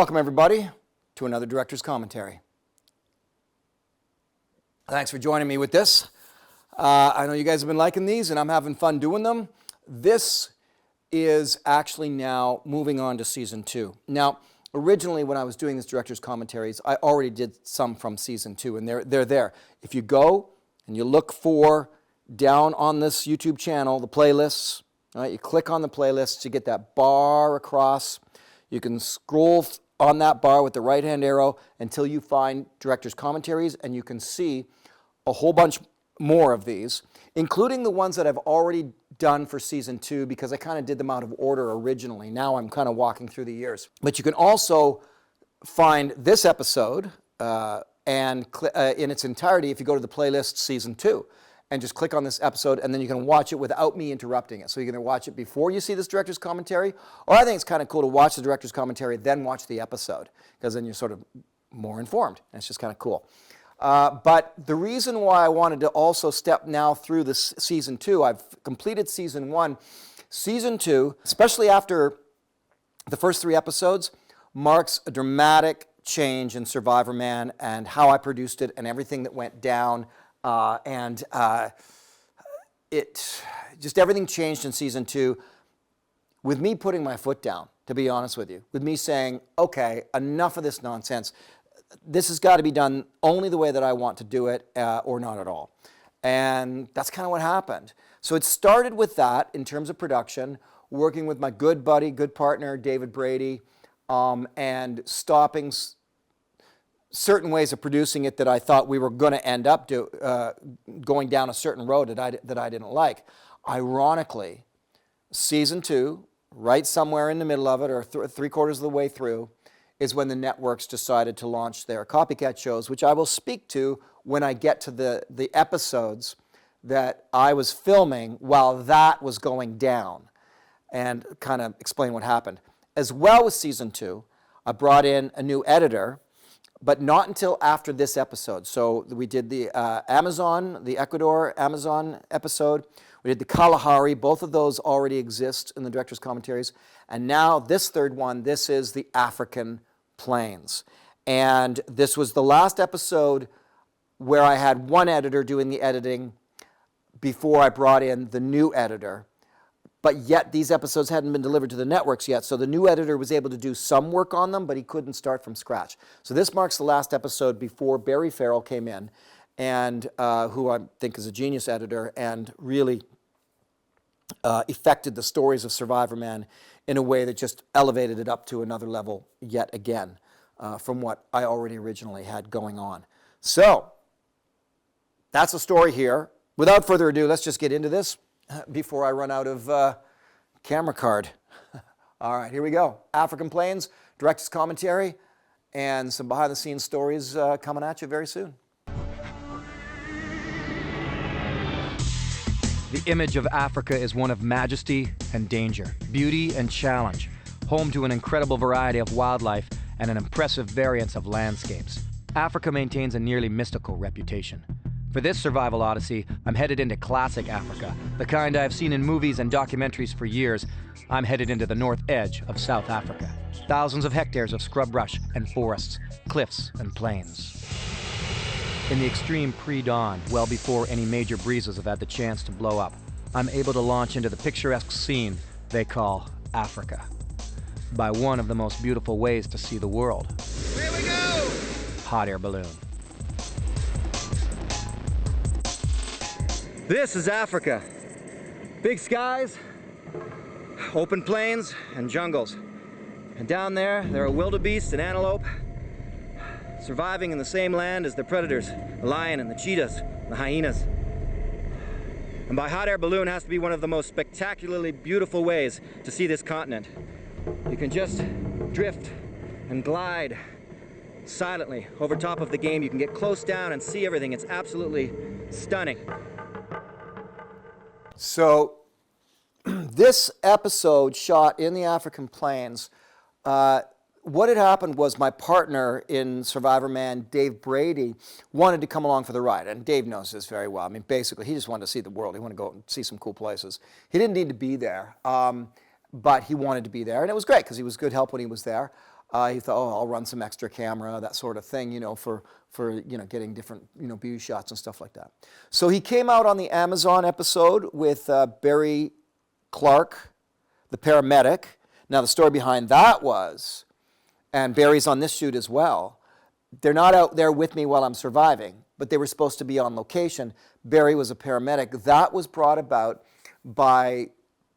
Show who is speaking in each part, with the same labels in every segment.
Speaker 1: Welcome, everybody, to another Director's Commentary. Thanks for joining me with this. I know you guys have been liking these, and I'm having fun doing them. This is actually now moving on to Season 2. Now, originally, when I was doing this Director's Commentaries, I already did some from Season 2, and they're there. If you go and you look for, down on this YouTube channel, the playlists, right, you click on the playlists, you get that bar across. You can scroll on that bar with the right-hand arrow until you find Director's Commentaries, and you can see a whole bunch more of these, including the ones that I've already done for Season 2, because I kind of did them out of order originally. Now I'm kind of walking through the years. But you can also find this episode in its entirety if you go to the playlist Season 2. And just click on this episode, and then you can watch it without me interrupting it. So you can watch it before you see this Director's Commentary, or I think it's kind of cool to watch the Director's Commentary, then watch the episode, because then you're sort of more informed, and it's just kind of cool. But the reason why I wanted to also step now through this Season 2, I've completed Season 1. Season 2, especially after the first 3 episodes, marks a dramatic change in Survivorman and how I produced it and everything that went down. Just everything changed in Season 2 with me putting my foot down, to be honest with you, with me saying, okay, enough of this nonsense. This has got to be done only the way that I want to do it, or not at all. And that's kind of what happened. So it started with that in terms of production, working with my good buddy, good partner, David Brady, and stopping certain ways of producing it that I thought we were going to end up going down a certain road that I didn't like. Ironically, Season 2, right somewhere in the middle of it, or 3/4 of the way through, is when the networks decided to launch their copycat shows, which I will speak to when I get to the episodes that I was filming while that was going down, and kind of explain what happened. As well with Season 2, I brought in a new editor, but not until after this episode. So we did the Ecuador Amazon episode. We did the Kalahari. Both of those already exist in the Director's Commentaries. And now this third one, this is the African Plains. And this was the last episode where I had one editor doing the editing before I brought in the new editor. But yet these episodes hadn't been delivered to the networks yet, so the new editor was able to do some work on them, but he couldn't start from scratch. So this marks the last episode before Barry Farrell came in, and who I think is a genius editor, and really effected the stories of Survivorman in a way that just elevated it up to another level yet again from what I already originally had going on. So that's the story here. Without further ado, let's just get into this before I run out of camera card. All right, here we go. African Plains, Director's Commentary, and some behind-the-scenes stories coming at you very soon.
Speaker 2: The image of Africa is one of majesty and danger, beauty and challenge, home to an incredible variety of wildlife and an impressive variance of landscapes. Africa maintains a nearly mystical reputation. For this survival odyssey, I'm headed into classic Africa, the kind I've seen in movies and documentaries for years. I'm headed into the north edge of South Africa. Thousands of hectares of scrub brush and forests, cliffs and plains. In the extreme pre-dawn, well before any major breezes have had the chance to blow up, I'm able to launch into the picturesque scene they call Africa. By one of the most beautiful ways to see the world. Here we go! Hot air balloon. This is Africa. Big skies, open plains, and jungles. And down there are wildebeest and antelope, surviving in the same land as the predators, the lion and the cheetahs, and the hyenas. And by hot air balloon has to be one of the most spectacularly beautiful ways to see this continent. You can just drift and glide silently over top of the game. You can get close down and see everything. It's absolutely stunning.
Speaker 1: So this episode shot in the African Plains, what had happened was my partner in Survivorman, Dave Brady, wanted to come along for the ride. And Dave knows this very well. I mean, basically, he just wanted to see the world. He wanted to go and see some cool places. He didn't need to be there, but he wanted to be there. And it was great because he was good help when he was there. He thought, oh, I'll run some extra camera, that sort of thing, for getting different, beauty shots and stuff like that. So he came out on the Amazon episode with Barry Clark, the paramedic. Now, the story behind that was, and Barry's on this shoot as well, they're not out there with me while I'm surviving, but they were supposed to be on location. Barry was a paramedic. That was brought about by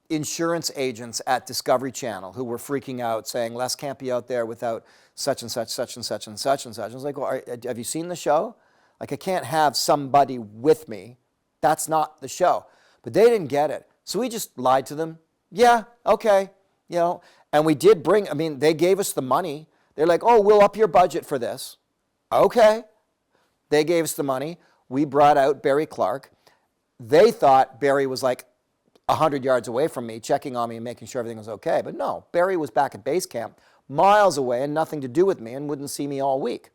Speaker 1: insurance agents at Discovery Channel who were freaking out, saying, Les can't be out there without such and such, such and such and such and such. I was like, well, have you seen the show? Like, I can't have somebody with me. That's not the show. But they didn't get it. So we just lied to them. Yeah, okay, And we did they gave us the money. They're like, oh, we'll up your budget for this. Okay. They gave us the money. We brought out Barry Clark. They thought Barry was like 100 yards away from me, checking on me and making sure everything was okay. But no, Barry was back at base camp, miles away and nothing to do with me and wouldn't see me all week.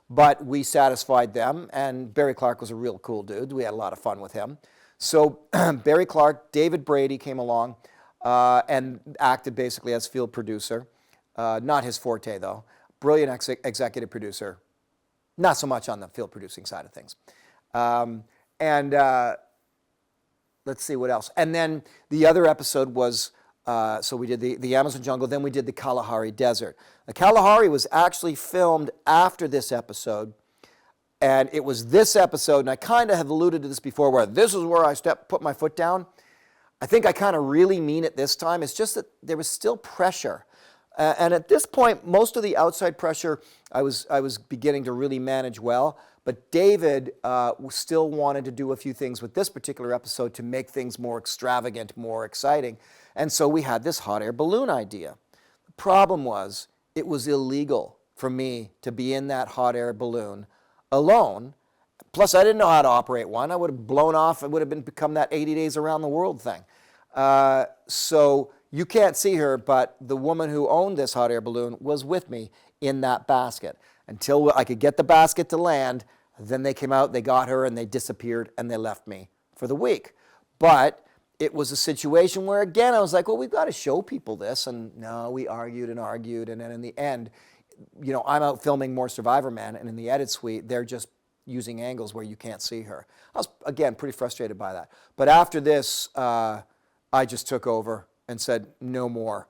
Speaker 1: But we satisfied them, and Barry Clark was a real cool dude. We had a lot of fun with him. So Barry Clark, David Brady came along and acted basically as field producer. Not his forte, though. Brilliant executive producer. Not so much on the field producing side of things. Let's see what else. And then the other episode was, so we did the Amazon jungle, then we did the Kalahari Desert. The Kalahari was actually filmed after this episode, and it was this episode, and I kind of have alluded to this before, where this is where I put my foot down. I think I kind of really mean it this time. It's just that there was still pressure. And at this point, most of the outside pressure I was beginning to really manage well. But David still wanted to do a few things with this particular episode to make things more extravagant, more exciting. And so we had this hot air balloon idea. The problem was it was illegal for me to be in that hot air balloon alone. Plus, I didn't know how to operate one. I would have blown off. It would have become that 80 days around the world thing. So you can't see her, but the woman who owned this hot air balloon was with me in that basket until I could get the basket to land. Then they came out, they got her, and they disappeared, and they left me for the week. But it was a situation where, again, I was like, well, we've got to show people this. And no, we argued, and then in the end, I'm out filming more Survivorman, and in the edit suite, they're just using angles where you can't see her. I was, again, pretty frustrated by that. But after this, I just took over and said no more,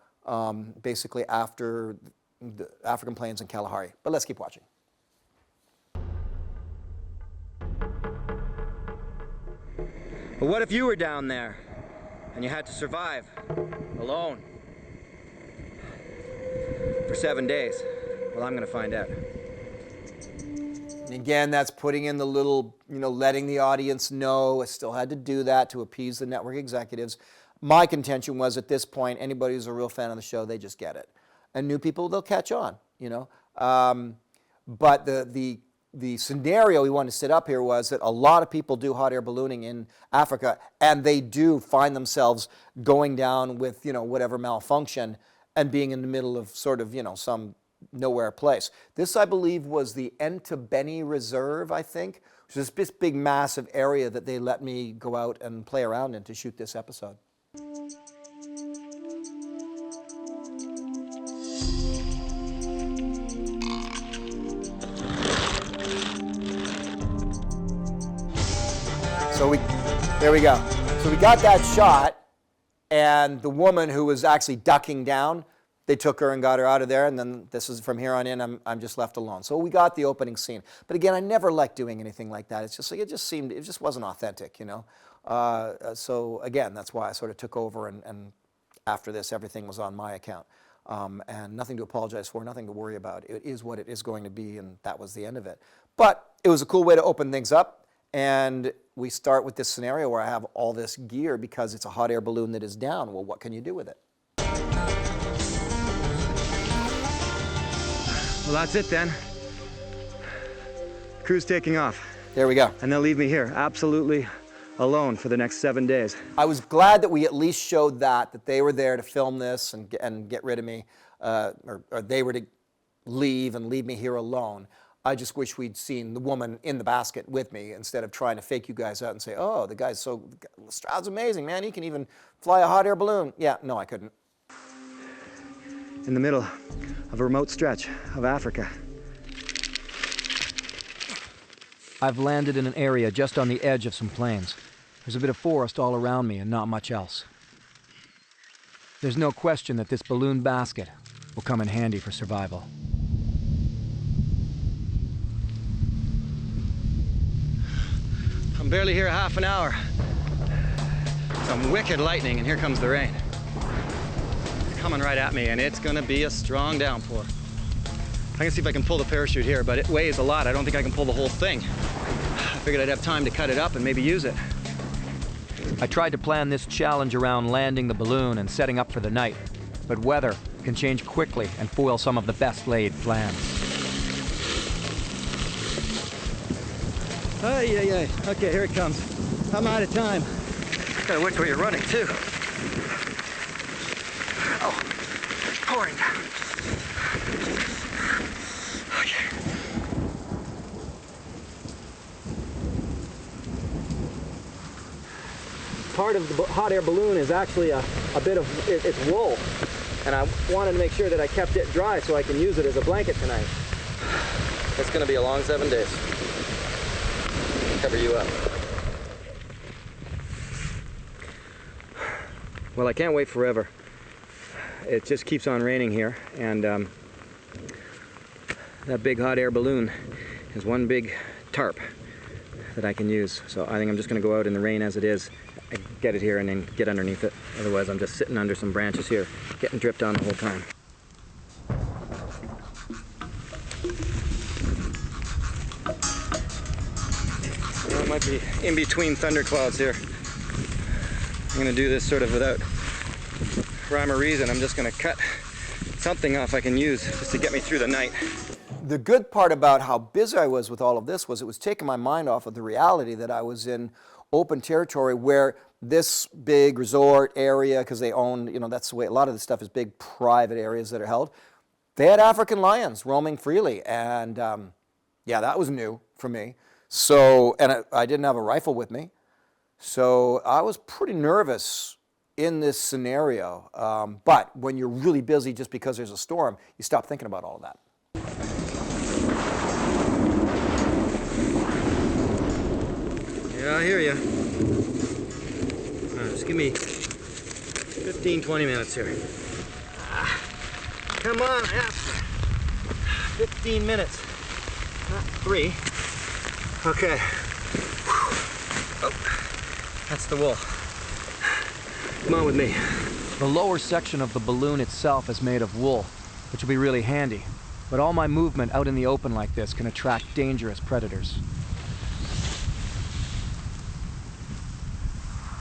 Speaker 1: basically after the African Plains and Kalahari. But let's keep watching.
Speaker 2: But what if you were down there and you had to survive alone for 7 days? Well, I'm going to find out.
Speaker 1: And again, that's putting in the little, letting the audience know. I still had to do that to appease the network executives. My contention was, at this point, anybody who's a real fan of the show, they just get it. And new people, they'll catch on, But the scenario we wanted to set up here was that a lot of people do hot air ballooning in Africa, and they do find themselves going down with, whatever malfunction and being in the middle of sort of, some nowhere place. This, I believe, was the Entebbe Reserve, I think, which is this big, massive area that they let me go out and play around in to shoot this episode. So there we go. So we got that shot, and the woman who was actually ducking down, they took her and got her out of there, and then this is from here on in, I'm just left alone. So we got the opening scene. But again, I never liked doing anything like that. It's just like, it just wasn't authentic, So again, that's why I sort of took over, and after this, everything was on my account. And nothing to apologize for, nothing to worry about. It is what it is going to be, and that was the end of it. But it was a cool way to open things up. And we start with this scenario where I have all this gear because it's a hot air balloon that is down. Well, what can you do with it?
Speaker 2: Well, that's it then. Crew's taking off.
Speaker 1: There we go.
Speaker 2: And they'll leave me here, absolutely alone for the next 7 days.
Speaker 1: I was glad that we at least showed that they were there to film this and get rid of me, or they were to leave and leave me here alone. I just wish we'd seen the woman in the basket with me instead of trying to fake you guys out and say, oh, the guy's Stroud's amazing, man. He can even fly a hot air balloon. Yeah, no, I couldn't.
Speaker 2: in the middle of a remote stretch of Africa. I've landed in an area just on the edge of some plains. There's a bit of forest all around me and not much else. There's no question that this balloon basket will come in handy for survival. I'm barely here half an hour. Some wicked lightning, and here comes the rain. It's coming right at me, and it's gonna be a strong downpour. I'm gonna see if I can pull the parachute here, but it weighs a lot. I don't think I can pull the whole thing. I figured I'd have time to cut it up and maybe use it. I tried to plan this challenge around landing the balloon and setting up for the night, but weather can change quickly and foil some of the best laid plans. Ay. Okay, here it comes. I'm out of time. Gotta watch where you're running, too. Oh, it's pouring down. Okay. Part of the hot air balloon is actually a bit of, it's wool. And I wanted to make sure that I kept it dry so I can use it as a blanket tonight. It's gonna be a long 7 days. Cover you up. Well, I can't wait forever. It just keeps on raining here, and that big hot air balloon is one big tarp that I can use. So I think I'm just gonna go out in the rain as it is, get it here and then get underneath it. Otherwise I'm just sitting under some branches here, getting dripped on the whole time. Well, it might be in between thunderclouds here. I'm gonna do this sort of without rhyme or reason. I'm just gonna cut something off I can use just to get me through the night.
Speaker 1: The good part about how busy I was with all of this was it was taking my mind off of the reality that I was in open territory where this big resort area, because they own, that's the way a lot of this stuff is, big private areas that are held. They had African lions roaming freely, and yeah, that was new for me. So, and I didn't have a rifle with me, so I was pretty nervous in this scenario. But when you're really busy just because there's a storm, you stop thinking about all of that.
Speaker 2: Yeah, I hear you. Just give me 15, 20 minutes here. Come on, 15 minutes, not 3. Okay. Oh, that's the wool. Come on with me. The lower section of the balloon itself is made of wool, which will be really handy. But all my movement out in the open like this can attract dangerous predators.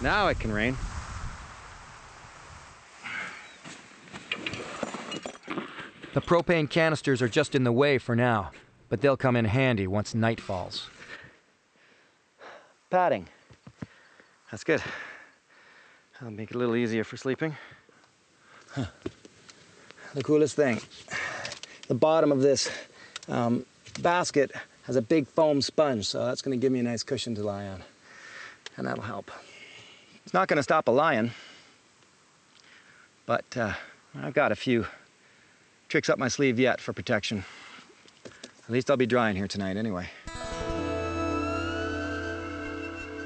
Speaker 2: Now it can rain. The propane canisters are just in the way for now, but they'll come in handy once night falls. Padding. That's good. That'll make it a little easier for sleeping. The coolest thing, the bottom of this basket has a big foam sponge, so that's going to give me a nice cushion to lie on, and that'll help. It's not going to stop a lion, but I've got a few tricks up my sleeve yet for protection. At least I'll be dry in here tonight anyway.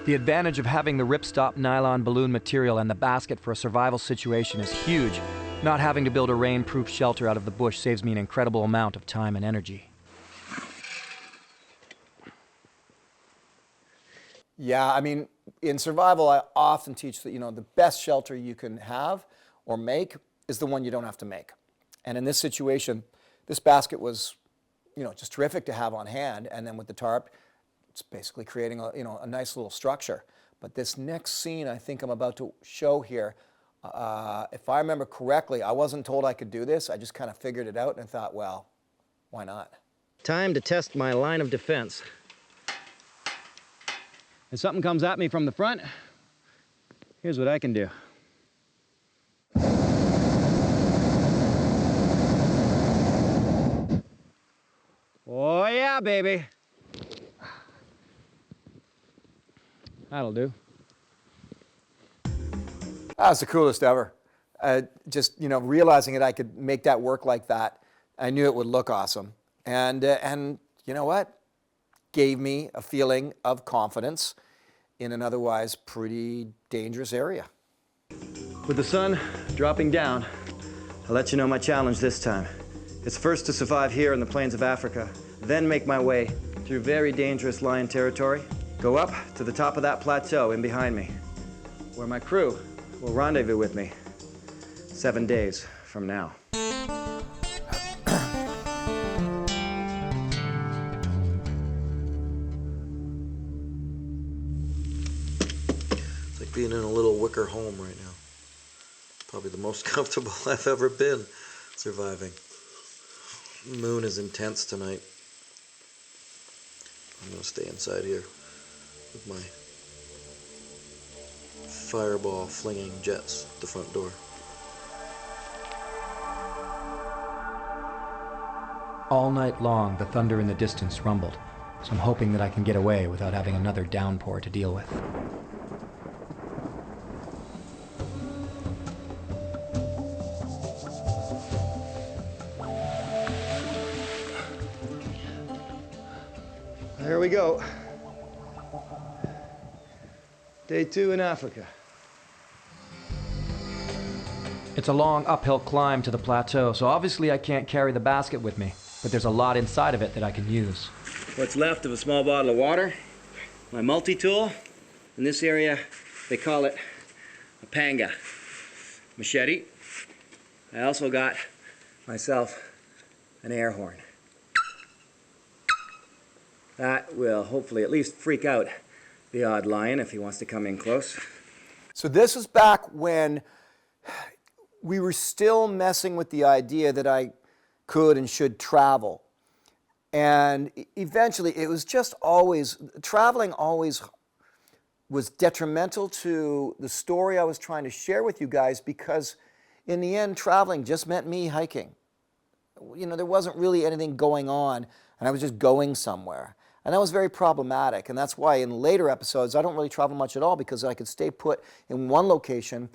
Speaker 2: The advantage of having the ripstop nylon balloon material and the basket for a survival situation is huge. Not having to build a rain-proof shelter out of the bush saves me an incredible amount of time and energy.
Speaker 1: Yeah, I mean, in survival, I often teach that, the best shelter you can have or make is the one you don't have to make. And in this situation, this basket was, just terrific to have on hand. And then with the tarp, it's basically creating a nice little structure. But this next scene I think I'm about to show here, if I remember correctly, I wasn't told I could do this. I just kind of figured it out and thought, well, why not?
Speaker 2: Time to test my line of defense. If something comes at me from the front, here's what I can do. Oh yeah, baby. That'll do.
Speaker 1: That's the coolest ever. just, you know, realizing that I could make that work like that, I knew it would look awesome. And you know what? Gave me a feeling of confidence in an otherwise pretty dangerous area.
Speaker 2: With the sun dropping down, I'll let you know my challenge this time. It's first to survive here in the plains of Africa, then make my way through very dangerous lion territory, go up to the top of that plateau in behind me, where my crew will rendezvous with me 7 days from now.
Speaker 3: It's like being in a little wicker home right now. Probably the most comfortable I've ever been surviving. The moon is intense tonight. I'm gonna stay inside here with my fireball flinging jets at the front door.
Speaker 2: All night long, the thunder in the distance rumbled, so I'm hoping that I can get away without having another downpour to deal with. Here we go. Day 2 in Africa. It's a long uphill climb to the plateau, so obviously I can't carry the basket with me, but there's a lot inside of it that I can use. What's left of a small bottle of water, my multi-tool. In this area, they call it a panga. Machete. I also got myself an air horn. That will hopefully at least freak out the odd lion if he wants to come in close.
Speaker 1: So this was back when we were still messing with the idea that I could and should travel. And eventually it was just always, traveling always was detrimental to the story I was trying to share with you guys, because in the end, traveling just meant me hiking. You know, there wasn't really anything going on, and I was just going somewhere. And that was very problematic, and that's why in later episodes I don't really travel much at all, because I could stay put in one location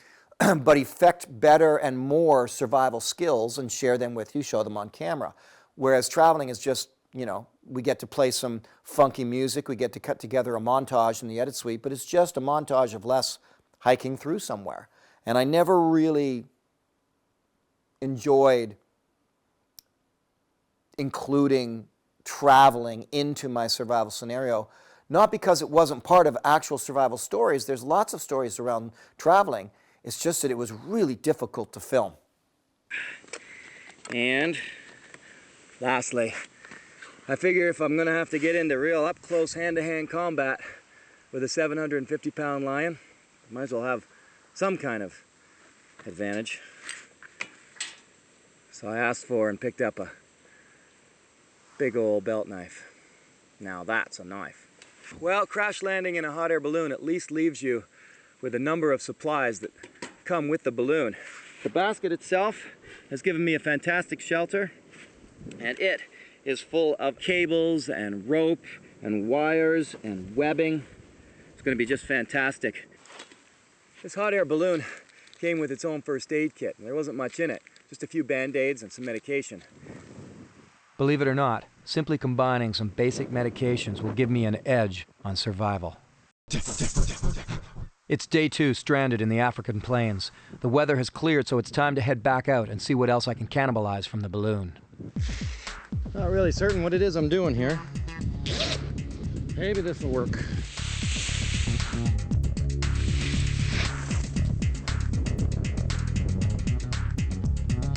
Speaker 1: but effect better and more survival skills and share them with you, show them on camera. Whereas traveling is just, you know, we get to play some funky music, we get to cut together a montage in the edit suite, but it's just a montage of less hiking through somewhere. And I never really enjoyed including traveling into my survival scenario, not because it wasn't part of actual survival stories. There's lots of stories around traveling. It's just that it was really difficult to film.
Speaker 2: And lastly, I figure if I'm gonna have to get into real up-close hand-to-hand combat with a 750-pound lion, I might as well have some kind of advantage. So I asked for and picked up a big old belt knife. Now that's a knife. Well, crash landing in a hot air balloon at least leaves you with a number of supplies that come with the balloon. The basket itself has given me a fantastic shelter, and it is full of cables and rope and wires and webbing. It's going to be just fantastic. This hot air balloon came with its own first aid kit. There wasn't much in it, just a few band-aids and some medication. Believe it or not, simply combining some basic medications will give me an edge on survival. It's day 2 stranded in the African plains. The weather has cleared, so it's time to head back out and see what else I can cannibalize from the balloon. Not really certain what it is I'm doing here. Maybe this will work.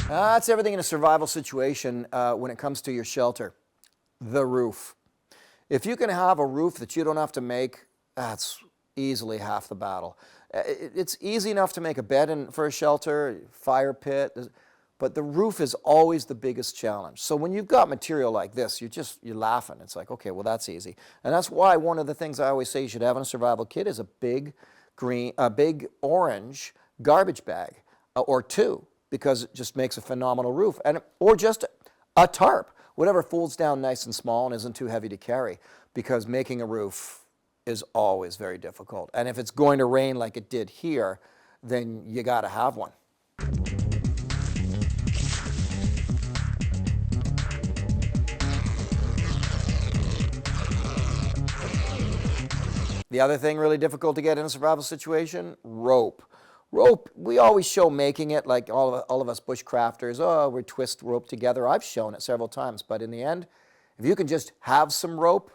Speaker 1: That's everything in a survival situation when it comes to your shelter. The roof. If you can have a roof that you don't have to make, that's easily half the battle. It's easy enough to make a bed for a shelter, fire pit, but the roof is always the biggest challenge. So when you've got material like this, you're laughing. It's like, okay, well that's easy. And that's why one of the things I always say you should have in a survival kit is a big orange garbage bag or 2. Because it just makes a phenomenal roof, or just a tarp, whatever folds down nice and small and isn't too heavy to carry, because making a roof is always very difficult. And if it's going to rain like it did here, then you got to have one. The other thing really difficult to get in a survival situation, rope. Rope, we always show making it, like all of us bushcrafters, oh, we twist rope together. I've shown it several times, but in the end, if you can just have some rope,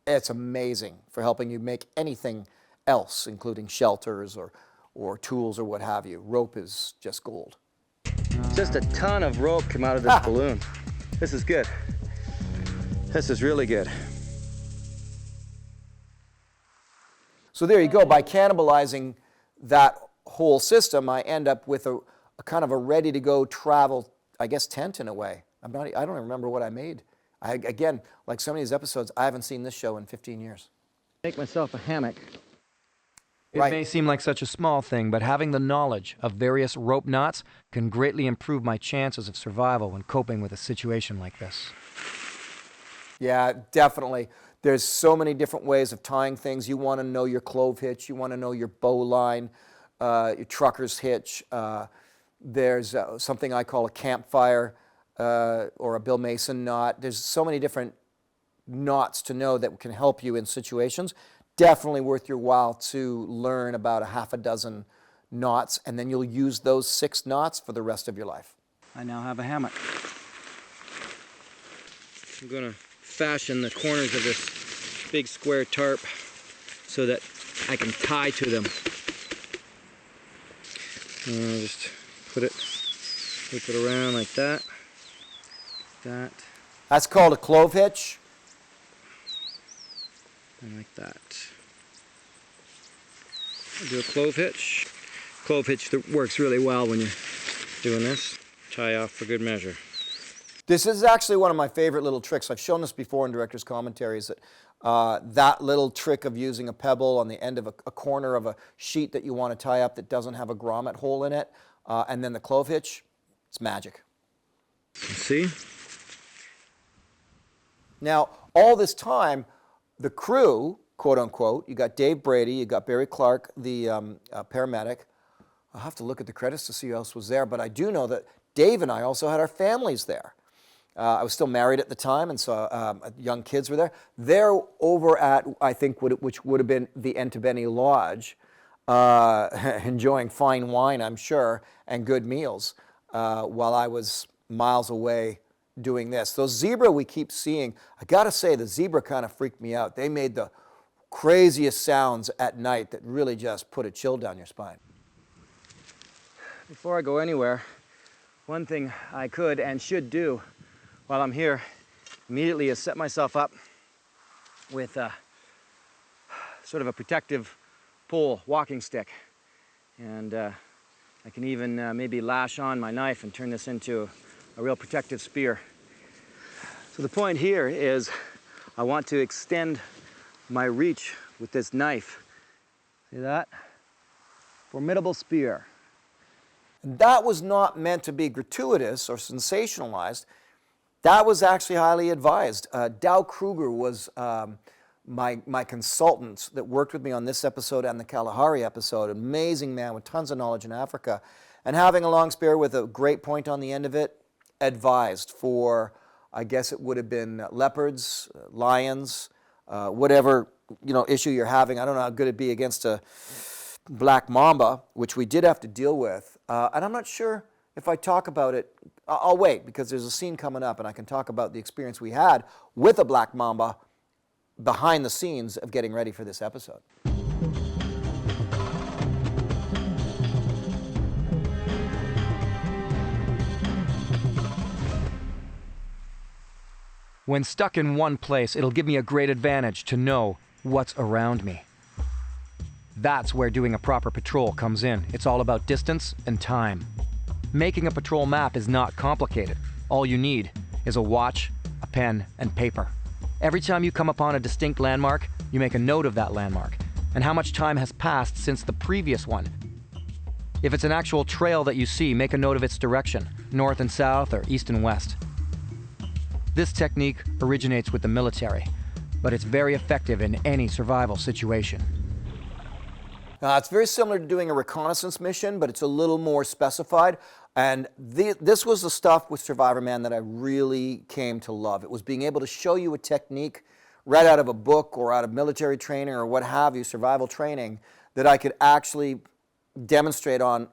Speaker 1: it's amazing for helping you make anything else, including shelters or tools or what have you. Rope is just gold.
Speaker 2: Just a ton of rope came out of this balloon. This is good. This is really good.
Speaker 1: So there you go. By cannibalizing that whole system, I end up with a kind of a ready-to-go travel, I guess, tent in a way. I don't even remember what I made. Again, like so many of these episodes, I haven't seen this show in 15 years.
Speaker 2: Make myself a hammock. It
Speaker 1: Right.
Speaker 2: may seem like such a small thing, but having the knowledge of various rope knots can greatly improve my chances of survival when coping with a situation like this.
Speaker 1: Yeah, definitely. There's so many different ways of tying things. You want to know your clove hitch. You want to know your bow line, your trucker's hitch. There's something I call a campfire or a Bill Mason knot. There's so many different knots to know that can help you in situations. Definitely worth your while to learn about a half a dozen knots, and then you'll use those 6 knots for the rest of your life.
Speaker 2: I now have a hammock. I'm going to fashion the corners of this big square tarp so that I can tie to them. And I'll just loop it around like that.
Speaker 1: That's called a clove hitch.
Speaker 2: And like that. I'll do a clove hitch. Clove hitch that works really well when you're doing this. Tie off for good measure.
Speaker 1: This is actually one of my favorite little tricks. I've shown this before in director's commentaries, that that little trick of using a pebble on the end of a corner of a sheet that you want to tie up that doesn't have a grommet hole in it, and then the clove hitch, it's magic.
Speaker 2: See?
Speaker 1: Now, all this time, the crew, quote unquote, you got Dave Brady, you got Barry Clark, the paramedic. I'll have to look at the credits to see who else was there, but I do know that Dave and I also had our families there. I was still married at the time, and so young kids were there. They're over at, I think, which would have been the Entebeni Lodge, enjoying fine wine, I'm sure, and good meals, while I was miles away doing this. Those zebra we keep seeing, I gotta say, the zebra kind of freaked me out. They made the craziest sounds at night that really just put a chill down your spine.
Speaker 2: Before I go anywhere, one thing I could and should do while I'm here immediately is set myself up with sort of a protective pole walking stick. And I can even maybe lash on my knife and turn this into a real protective spear. So the point here is I want to extend my reach with this knife. See that? Formidable spear.
Speaker 1: That was not meant to be gratuitous or sensationalized. That was actually highly advised. Dow Kruger was my consultant that worked with me on this episode and the Kalahari episode. Amazing man with tons of knowledge in Africa. And having a long spear with a great point on the end of it, advised for, I guess it would have been leopards, lions, whatever issue you're having. I don't know how good it'd be against a black mamba, which we did have to deal with. And I'm not sure if I talk about it. I'll wait, because there's a scene coming up and I can talk about the experience we had with a black mamba behind the scenes of getting ready for this episode.
Speaker 2: When stuck in one place, it'll give me a great advantage to know what's around me. That's where doing a proper patrol comes in. It's all about distance and time. Making a patrol map is not complicated. All you need is a watch, a pen, and paper. Every time you come upon a distinct landmark, you make a note of that landmark and how much time has passed since the previous one. If it's an actual trail that you see, make a note of its direction, north and south or east and west. This technique originates with the military, but it's very effective in any survival situation.
Speaker 1: It's very similar to doing a reconnaissance mission, but it's a little more specified. And this was the stuff with Survivorman that I really came to love. It was being able to show you a technique read out of a book or out of military training or what have you, survival training, that I could actually demonstrate in a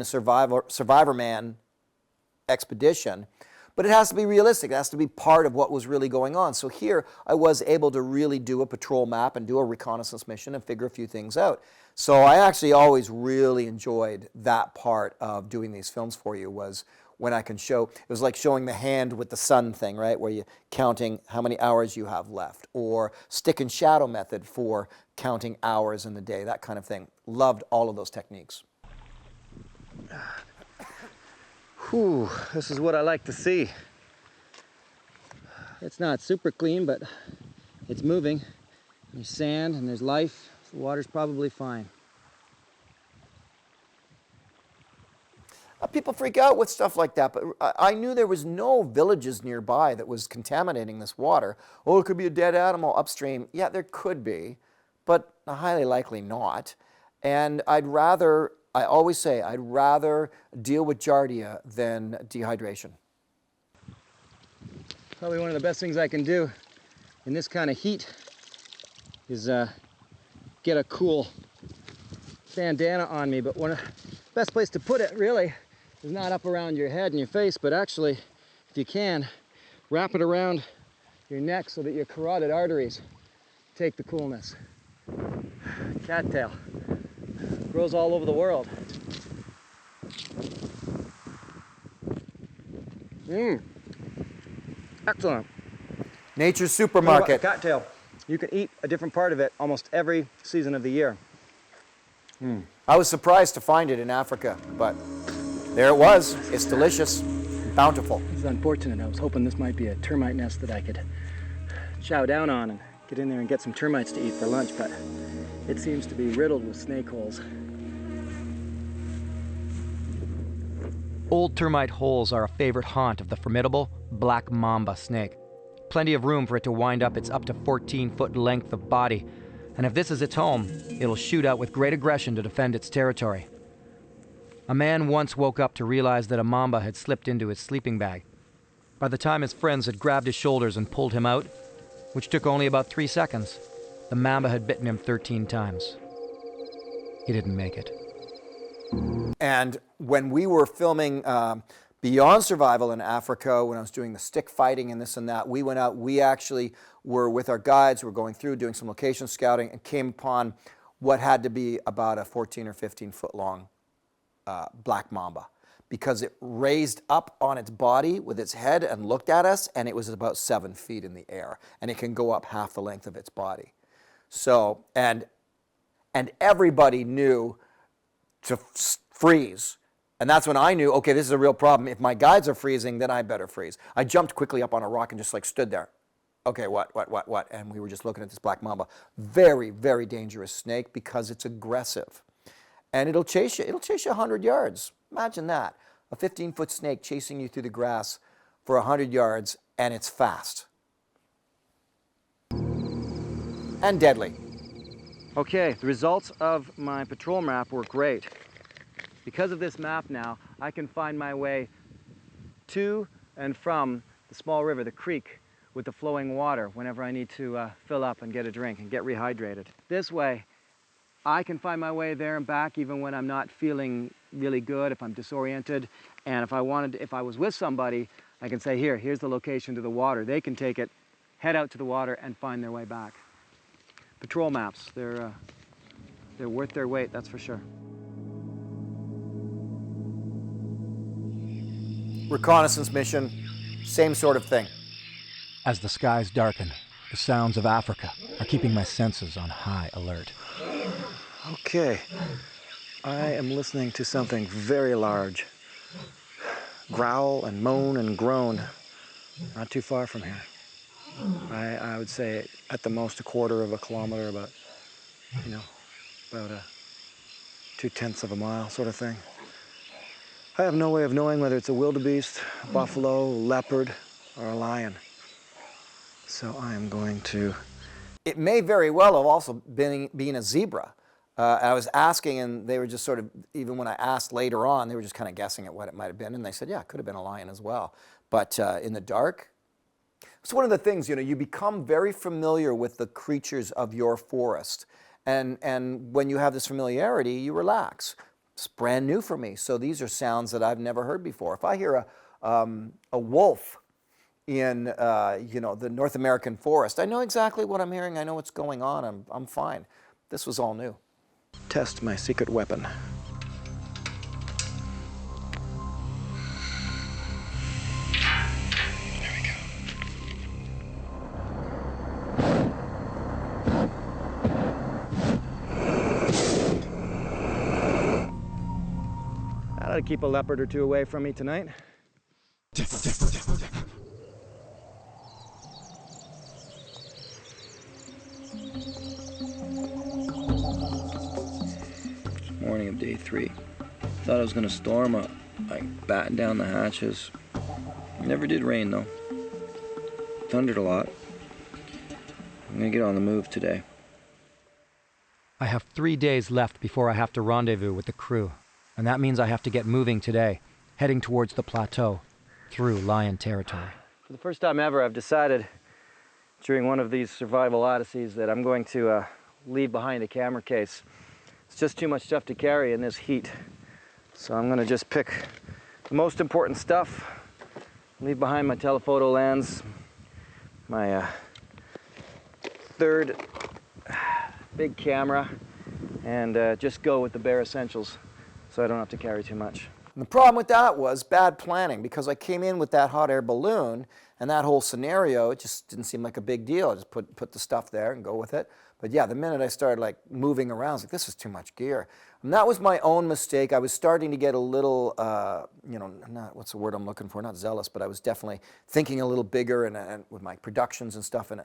Speaker 1: Survivorman expedition. But it has to be realistic. It has to be part of what was really going on. So here I was able to really do a patrol map and do a reconnaissance mission and figure a few things out. So I actually always really enjoyed that part of doing these films for you, was when I can show, it was like showing the hand with the sun thing, right? Where you're counting how many hours you have left, or stick and shadow method for counting hours in the day, that kind of thing. Loved all of those techniques.
Speaker 2: Whew, this is what I like to see. It's not super clean, but it's moving. There's sand and there's life. The water's probably fine.
Speaker 1: People freak out with stuff like that, but I knew there was no villages nearby that was contaminating this water. Oh, it could be a dead animal upstream. Yeah, there could be, but highly likely not. And I always say, I'd rather deal with giardia than dehydration.
Speaker 2: Probably one of the best things I can do in this kind of heat is get a cool bandana on me. But the best place to put it really is not up around your head and your face, but actually, if you can, wrap it around your neck so that your carotid arteries take the coolness. Cattail grows all over the world. Excellent.
Speaker 1: Nature's supermarket.
Speaker 2: Cattail. You can eat a different part of it almost every season of the year.
Speaker 1: I was surprised to find it in Africa, but there it was. It's delicious, bountiful.
Speaker 2: This is unfortunate. I was hoping this might be a termite nest that I could chow down on and get in there and get some termites to eat for lunch, but it seems to be riddled with snake holes. Old termite holes are a favorite haunt of the formidable black mamba snake. Plenty of room for it to wind up its up to 14-foot length of body, and if this is its home, it'll shoot out with great aggression to defend its territory. A man once woke up to realize that a mamba had slipped into his sleeping bag. By the time his friends had grabbed his shoulders and pulled him out, which took only about 3 seconds, the mamba had bitten him 13 times. He didn't make it.
Speaker 1: And when we were filming Beyond Survival in Africa, when I was doing the stick fighting and this and that, we went out, we actually were with our guides, we were going through, doing some location scouting, and came upon what had to be about a 14 or 15 foot long black mamba, because it raised up on its body with its head and looked at us, and it was about 7 feet in the air, and it can go up half the length of its body. So, and everybody knew to freeze. And that's when I knew, okay, this is a real problem. If my guides are freezing, then I better freeze. I jumped quickly up on a rock and just like stood there. Okay, what? And we were just looking at this black mamba. Very, very dangerous snake because it's aggressive. And it'll chase you 100 yards. Imagine that. A 15-foot snake chasing you through the grass for 100 yards, and it's fast. And deadly.
Speaker 2: Okay, the results of my patrol map were great. Because of this map now, I can find my way to and from the small river, the creek, with the flowing water whenever I need to fill up and get a drink and get rehydrated. This way, I can find my way there and back even when I'm not feeling really good, if I'm disoriented. And if I was with somebody, I can say, here's the location to the water. They can take it, head out to the water, and find their way back. Patrol maps, they're worth their weight, that's for sure.
Speaker 1: Reconnaissance mission, same sort of thing.
Speaker 2: As the skies darken, the sounds of Africa are keeping my senses on high alert. Okay, I am listening to something very large. Growl and moan and groan, not too far from here. I would say at the most a quarter of a kilometer, about 2/10 of a mile sort of thing. I have no way of knowing whether it's a wildebeest, buffalo, leopard, or a lion. So I am going to...
Speaker 1: It may very well have also been a zebra. I was asking, and they were just sort of, even when I asked later on, they were just kind of guessing at what it might have been. And they said, yeah, it could have been a lion as well. But in the dark, It's one of the things, you become very familiar with the creatures of your forest. And when you have this familiarity, you relax. It's brand new for me. So these are sounds that I've never heard before. If I hear a wolf in the North American forest, I know exactly what I'm hearing. I know what's going on. I'm fine. This was all new. Test my secret weapon. That ought to keep a leopard or two away from me tonight. Morning of day 3. Thought it was gonna storm. I battened down the hatches. Never did rain though. Thundered a lot. I'm gonna get on the move today.
Speaker 2: I have 3 days left before I have to rendezvous with the crew. And that means I have to get moving today, heading towards the plateau, through lion territory. For the first time ever, I've decided during one of these survival odysseys that I'm going to leave behind a camera case. It's just too much stuff to carry in this heat. So I'm gonna just pick the most important stuff, leave behind my telephoto lens, my third big camera, and just go with the bare essentials so I don't have to carry too much. And the problem with that was bad planning, because I came in with that hot air balloon and that whole scenario, it just didn't seem like a big deal. I just put the stuff there and go with it. But yeah, the minute I started like moving around, I was like, this is too much gear. And that was my own mistake. I was starting to get a little, not, what's the word I'm looking for? Not zealous, but I was definitely thinking a little bigger and with my productions and stuff. And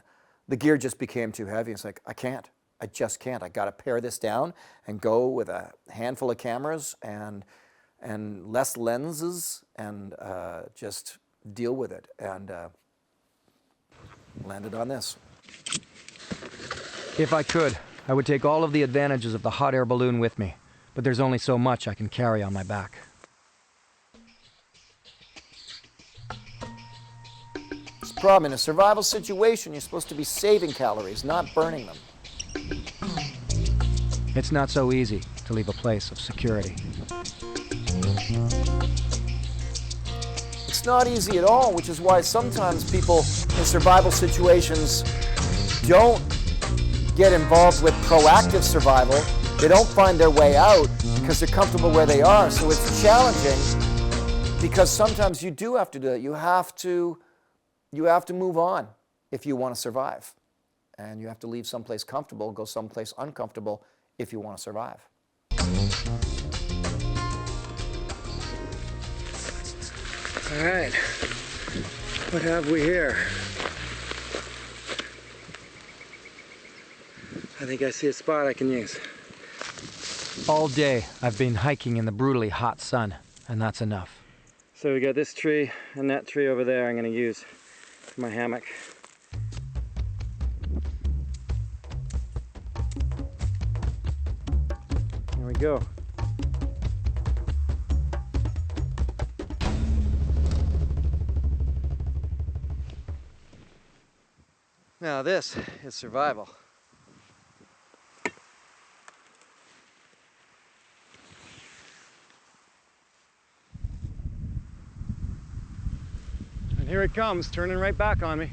Speaker 2: the gear just became too heavy. It's like, I just can't. I got to pare this down and go with a handful of cameras and less lenses and just deal with it. And landed on this. If I could, I would take all of the advantages of the hot air balloon with me, but there's only so much I can carry on my back. It's a problem. In a survival situation, you're supposed to be saving calories, not burning them. It's not so easy to leave a place of security. It's not easy at all, which is why sometimes people in survival situations don't get involved with proactive survival. They don't find their way out because they're comfortable where they are. So it's challenging because sometimes you do have to do it. You have to move on if you want to survive. And you have to leave someplace comfortable, go someplace uncomfortable if you want to survive. All right, what have we here? I think I see a spot I can use. All day I've been hiking in the brutally hot sun, and that's enough. So we got this tree and that tree over there I'm going to use for my hammock. There we go. Now this is survival. And here it comes, turning right back on me.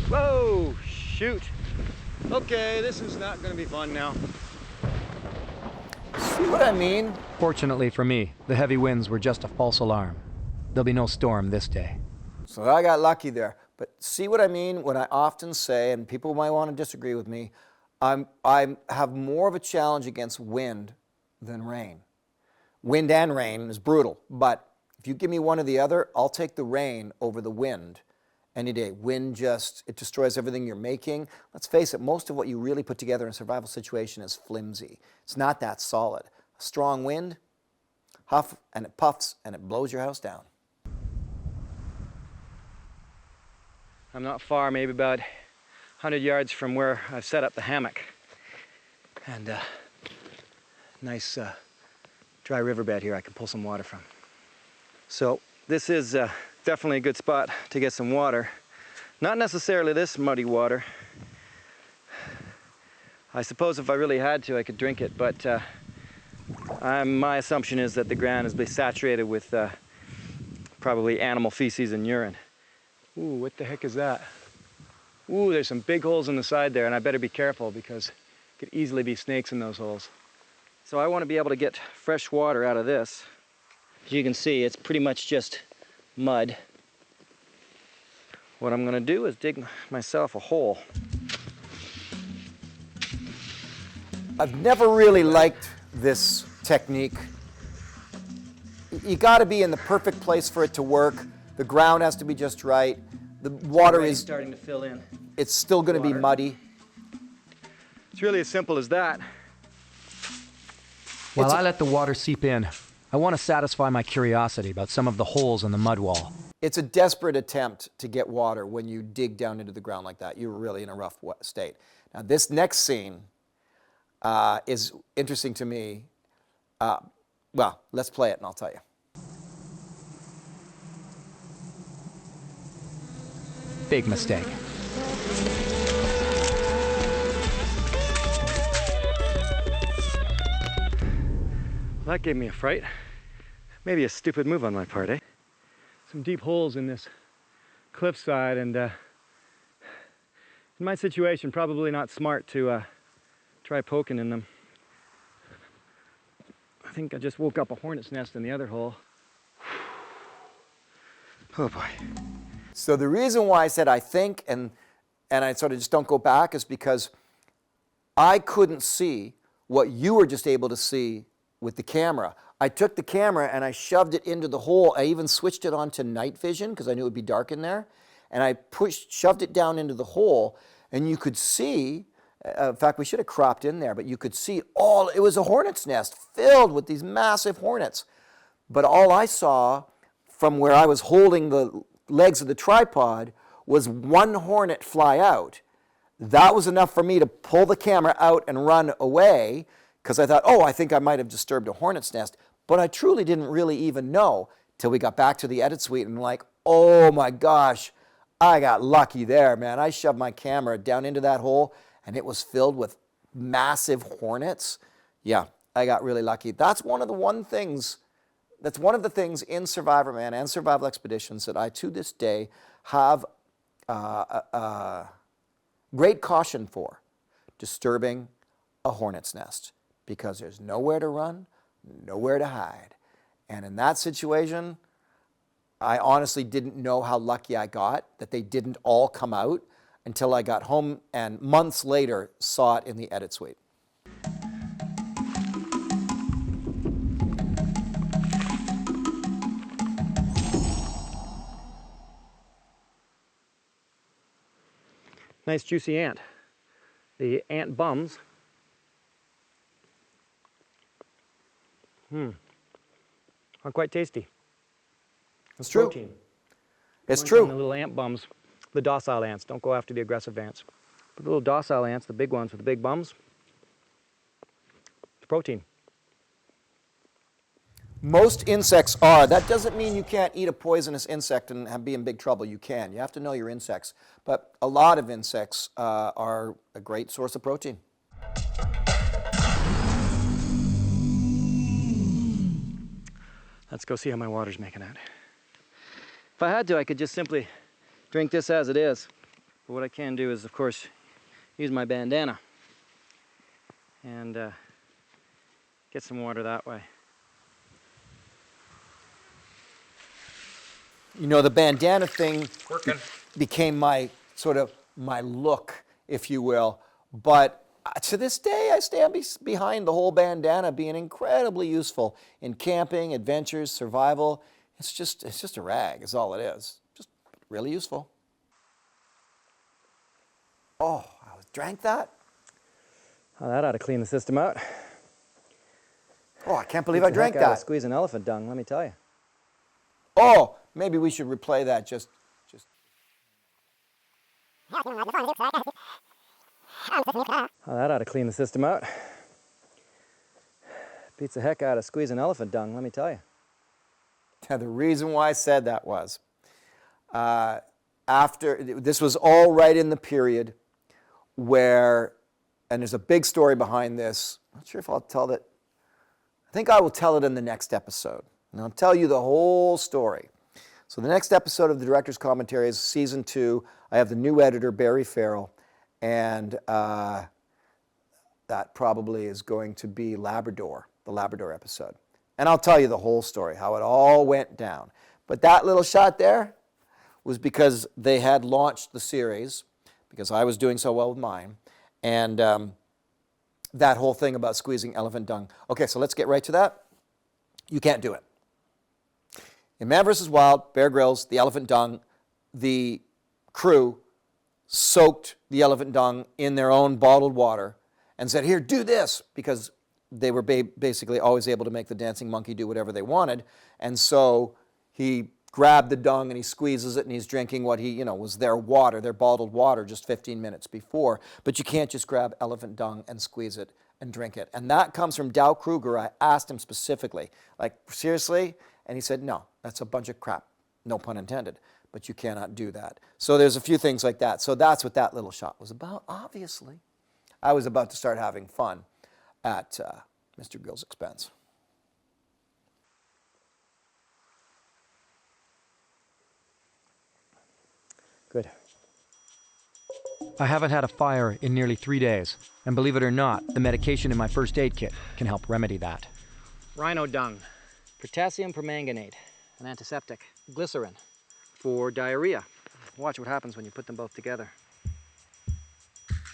Speaker 2: Whoa, shoot. Okay, this is not going to be fun now. See what I mean? Fortunately for me, the heavy winds were just a false alarm. There'll be no storm this day. So I got lucky there. But see what I mean when I often say, and people might want to disagree with me, I have more of a challenge against wind than rain. Wind and rain is brutal, but if you give me one or the other, I'll take the rain over the wind any day. Wind it destroys everything you're making. Let's face it, most of what you really put together in a survival situation is flimsy. It's not that solid. A strong wind, huff, and it puffs, and it blows your house down. I'm not far, maybe about 100 yards from where I've set up the hammock. And nice dry riverbed here I can pull some water from. So this is definitely a good spot to get some water. Not necessarily this muddy water. I suppose if I really had to, I could drink it, but my assumption is that the ground is saturated with probably animal feces and urine. Ooh, what the heck is that? Ooh, there's some big holes in the side there, and I better be careful because there could easily be snakes in those holes. So I want to be able to get fresh water out of this. As you can see, it's pretty much just mud. What I'm going to do is dig myself a hole.
Speaker 1: I've never really liked this technique. You got to be in the perfect place for it to work. The ground has to be just right. The water is
Speaker 2: starting to fill in.
Speaker 1: It's still going to be muddy.
Speaker 2: It's really as simple as that. While I let the water seep in, I want to satisfy my curiosity about some of the holes in the mud wall.
Speaker 1: It's a desperate attempt to get water when you dig down into the ground like that. You're really in a rough state. Now, this next scene is interesting to me. Well, let's play it and I'll tell you.
Speaker 2: Big mistake. Well, that gave me a fright. Maybe a stupid move on my part, eh? Some deep holes in this cliffside, and in my situation, probably not smart to try poking in them. I think I just woke up a hornet's nest in the other hole. Oh boy.
Speaker 1: So the reason why I said I think and I sort of just don't go back is because I couldn't see what you were just able to see with the camera. I took the camera and I shoved it into the hole. I even switched it on to night vision because I knew it would be dark in there. And I shoved it down into the hole, and you could see, in fact, we should have cropped in there, but you could see it was a hornet's nest filled with these massive hornets. But all I saw from where I was holding the legs of the tripod was one hornet fly out. That was enough for me to pull the camera out and run away because I thought, I think I might have disturbed a hornet's nest. But I truly didn't really even know till we got back to the edit suite and like, oh my gosh, I got lucky there, man. I shoved my camera down into that hole and it was filled with massive hornets. Yeah, I got really lucky. That's one of the things in Survivorman and Survival Expeditions that I, to this day, have great caution for: disturbing a hornet's nest, because there's nowhere to run, nowhere to hide. And in that situation, I honestly didn't know how lucky I got that they didn't all come out until I got home and months later saw it in the edit suite.
Speaker 2: Nice juicy ant. The ant bums. Are quite tasty.
Speaker 1: It's true.
Speaker 2: Protein.
Speaker 1: It's
Speaker 2: The
Speaker 1: true.
Speaker 2: little ant bums, the docile ants. Don't go after the aggressive ants. But the little docile ants, the big ones with the big bums, it's protein.
Speaker 1: Most insects are. That doesn't mean you can't eat a poisonous insect and be in big trouble. You can. You have to know your insects. But a lot of insects are a great source of protein.
Speaker 2: Let's go see how my water's making out. If I had to, I could just simply drink this as it is. But what I can do is, of course, use my bandana and get some water that way.
Speaker 1: You know, the bandana thing became my look, if you will. But to this day, I stand behind the whole bandana being incredibly useful in camping, adventures, survival. It's just a rag, is all it is. Just really useful. Oh, I drank that?
Speaker 2: Oh, that ought to clean the system out.
Speaker 1: Oh, I can't believe I drank that.
Speaker 2: Squeeze an elephant dung, let me tell you.
Speaker 1: Oh, maybe we should replay that just.
Speaker 2: Oh, that ought to clean the system out. Beats the heck out of squeezing elephant dung, let me tell you.
Speaker 1: Now, the reason why I said that was, this was all right in the period where, and there's a big story behind this. I'm not sure if I'll tell it. I think I will tell it in the next episode. And I'll tell you the whole story. So the next episode of the Director's Commentary is season 2. I have the new editor, Barry Farrell, and that probably is going to be Labrador, the Labrador episode. And I'll tell you the whole story, how it all went down. But that little shot there was because they had launched the series, because I was doing so well with mine, and that whole thing about squeezing elephant dung. Okay, so let's get right to that. You can't do it. In Man vs. Wild, Bear Grylls, the elephant dung, the crew soaked the elephant dung in their own bottled water and said, here, do this, because they were basically always able to make the dancing monkey do whatever they wanted. And so he grabbed the dung and he squeezes it and he's drinking what he, was their water, their bottled water just 15 minutes before. But you can't just grab elephant dung and squeeze it and drink it. And that comes from Dow Kruger. I asked him specifically, like, seriously? And he said, no, that's a bunch of crap. No pun intended. But you cannot do that. So there's a few things like that. So that's what that little shot was about, obviously. I was about to start having fun at Mr. Grill's expense.
Speaker 2: Good. I haven't had a fire in nearly 3 days, and believe it or not, the medication in my first aid kit can help remedy that. Rhino dung, potassium permanganate, an antiseptic, glycerin for diarrhea. Watch what happens when you put them both together.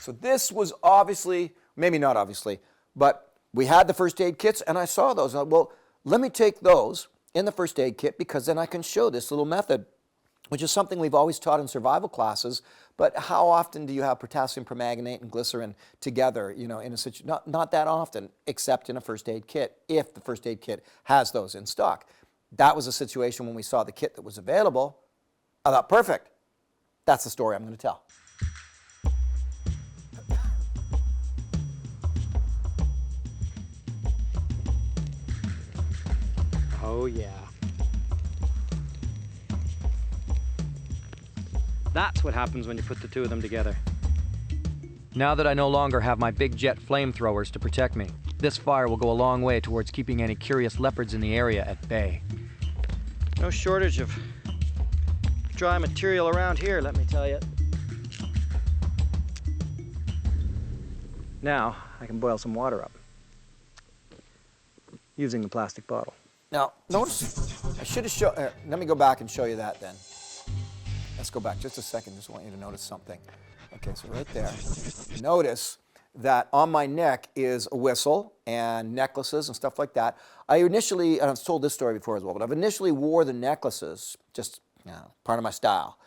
Speaker 1: So this was obviously, maybe not obviously, but we had the first aid kits and I saw those. Well, let me take those in the first aid kit because then I can show this little method, which is something we've always taught in survival classes, but how often do you have potassium permanganate and glycerin together, in a situation? Not that often, except in a first aid kit, if the first aid kit has those in stock. That was a situation when we saw the kit that was available. I thought, perfect. That's the story I'm going to tell.
Speaker 2: Oh yeah. That's what happens when you put the two of them together. Now that I no longer have my big jet flamethrowers to protect me, this fire will go a long way towards keeping any curious leopards in the area at bay. No shortage of dry material around here, let me tell you. Now I can boil some water up using the plastic bottle.
Speaker 1: Now, notice, I should have shown, let me go back and show you that then. Let's go back just a second, just want you to notice something. Okay, so right there, notice that on my neck is a whistle and necklaces and stuff like that. I initially, and I've told this story before as well, but I've initially wore the necklaces, just part of my style.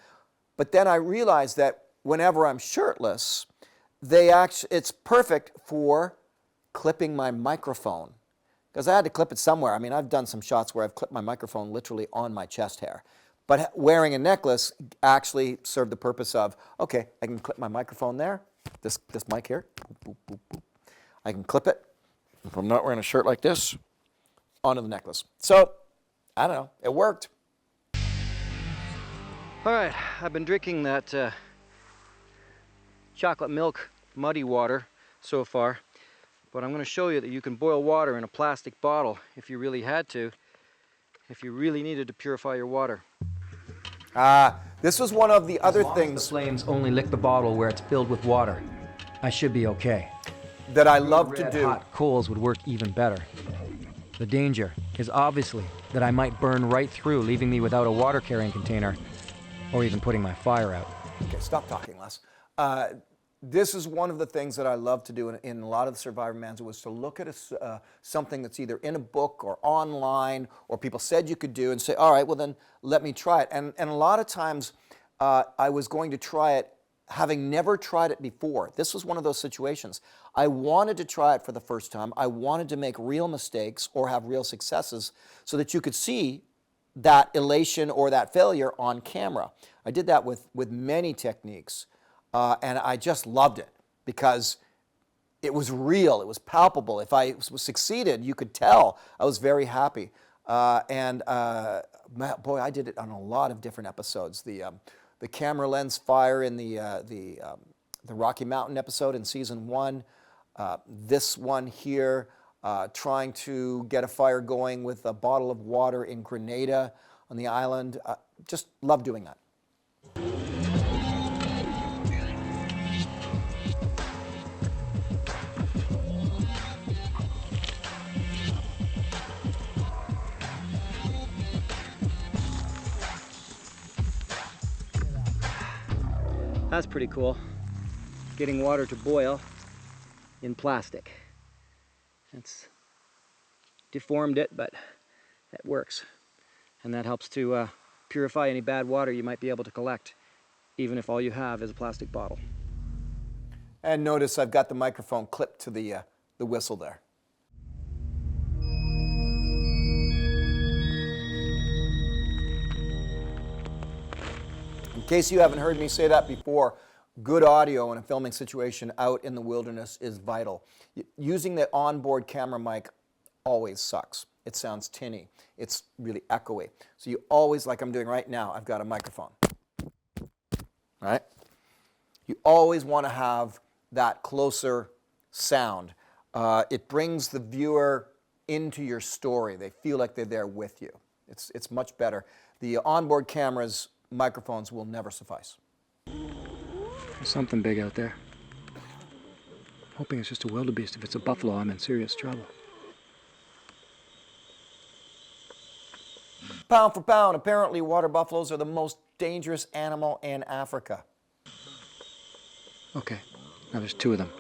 Speaker 1: But then I realized that whenever I'm shirtless, it's perfect for clipping my microphone. Because I had to clip it somewhere. I mean, I've done some shots where I've clipped my microphone literally on my chest hair. But wearing a necklace actually served the purpose of, okay, I can clip my microphone there, this mic here, boop, boop, boop, boop. I can clip it, if I'm not wearing a shirt like this, onto the necklace. So, I don't know, it worked.
Speaker 2: All right, I've been drinking that chocolate milk muddy water so far, but I'm going to show you that you can boil water in a plastic bottle if you really had to, if you really needed to purify your water.
Speaker 1: This was one of the other things.
Speaker 2: The flames only lick the bottle where it's filled with water. I should be okay.
Speaker 1: That I love to do.
Speaker 2: Hot coals would work even better. The danger is obviously that I might burn right through, leaving me without a water carrying container, or even putting my fire out.
Speaker 1: Okay, stop talking, Les. This is one of the things that I love to do in a lot of the Survivormans, was to look at something that's either in a book or online, or people said you could do, and say, all right, well then let me try it. And a lot of times I was going to try it having never tried it before. This was one of those situations. I wanted to try it for the first time. I wanted to make real mistakes or have real successes so that you could see that elation or that failure on camera. I did that with many techniques. And I just loved it because it was real, it was palpable. If I succeeded, you could tell. I was very happy. Boy, I did it on a lot of different episodes. The the camera lens fire in the Rocky Mountain episode in season 1. This one here, trying to get a fire going with a bottle of water in Grenada on the island. Just love doing that.
Speaker 2: That's pretty cool. Getting water to boil in plastic. It's deformed it, but it works. And that helps to purify any bad water you might be able to collect, even if all you have is a plastic bottle.
Speaker 1: And notice I've got the microphone clipped to the whistle there. In case you haven't heard me say that before, good audio in a filming situation out in the wilderness is vital. Using the onboard camera mic always sucks. It sounds tinny. It's really echoey. So you always, like I'm doing right now, I've got a microphone. Right? You always want to have that closer sound. It brings the viewer into your story. They feel like they're there with you. It's much better. The onboard cameras, microphones will never suffice.
Speaker 2: There's something big out there. Hoping it's just a wildebeest. If it's a buffalo, I'm in serious trouble.
Speaker 1: Pound for pound, apparently water buffaloes are the most dangerous animal in Africa.
Speaker 2: Okay, now there's 2 of them.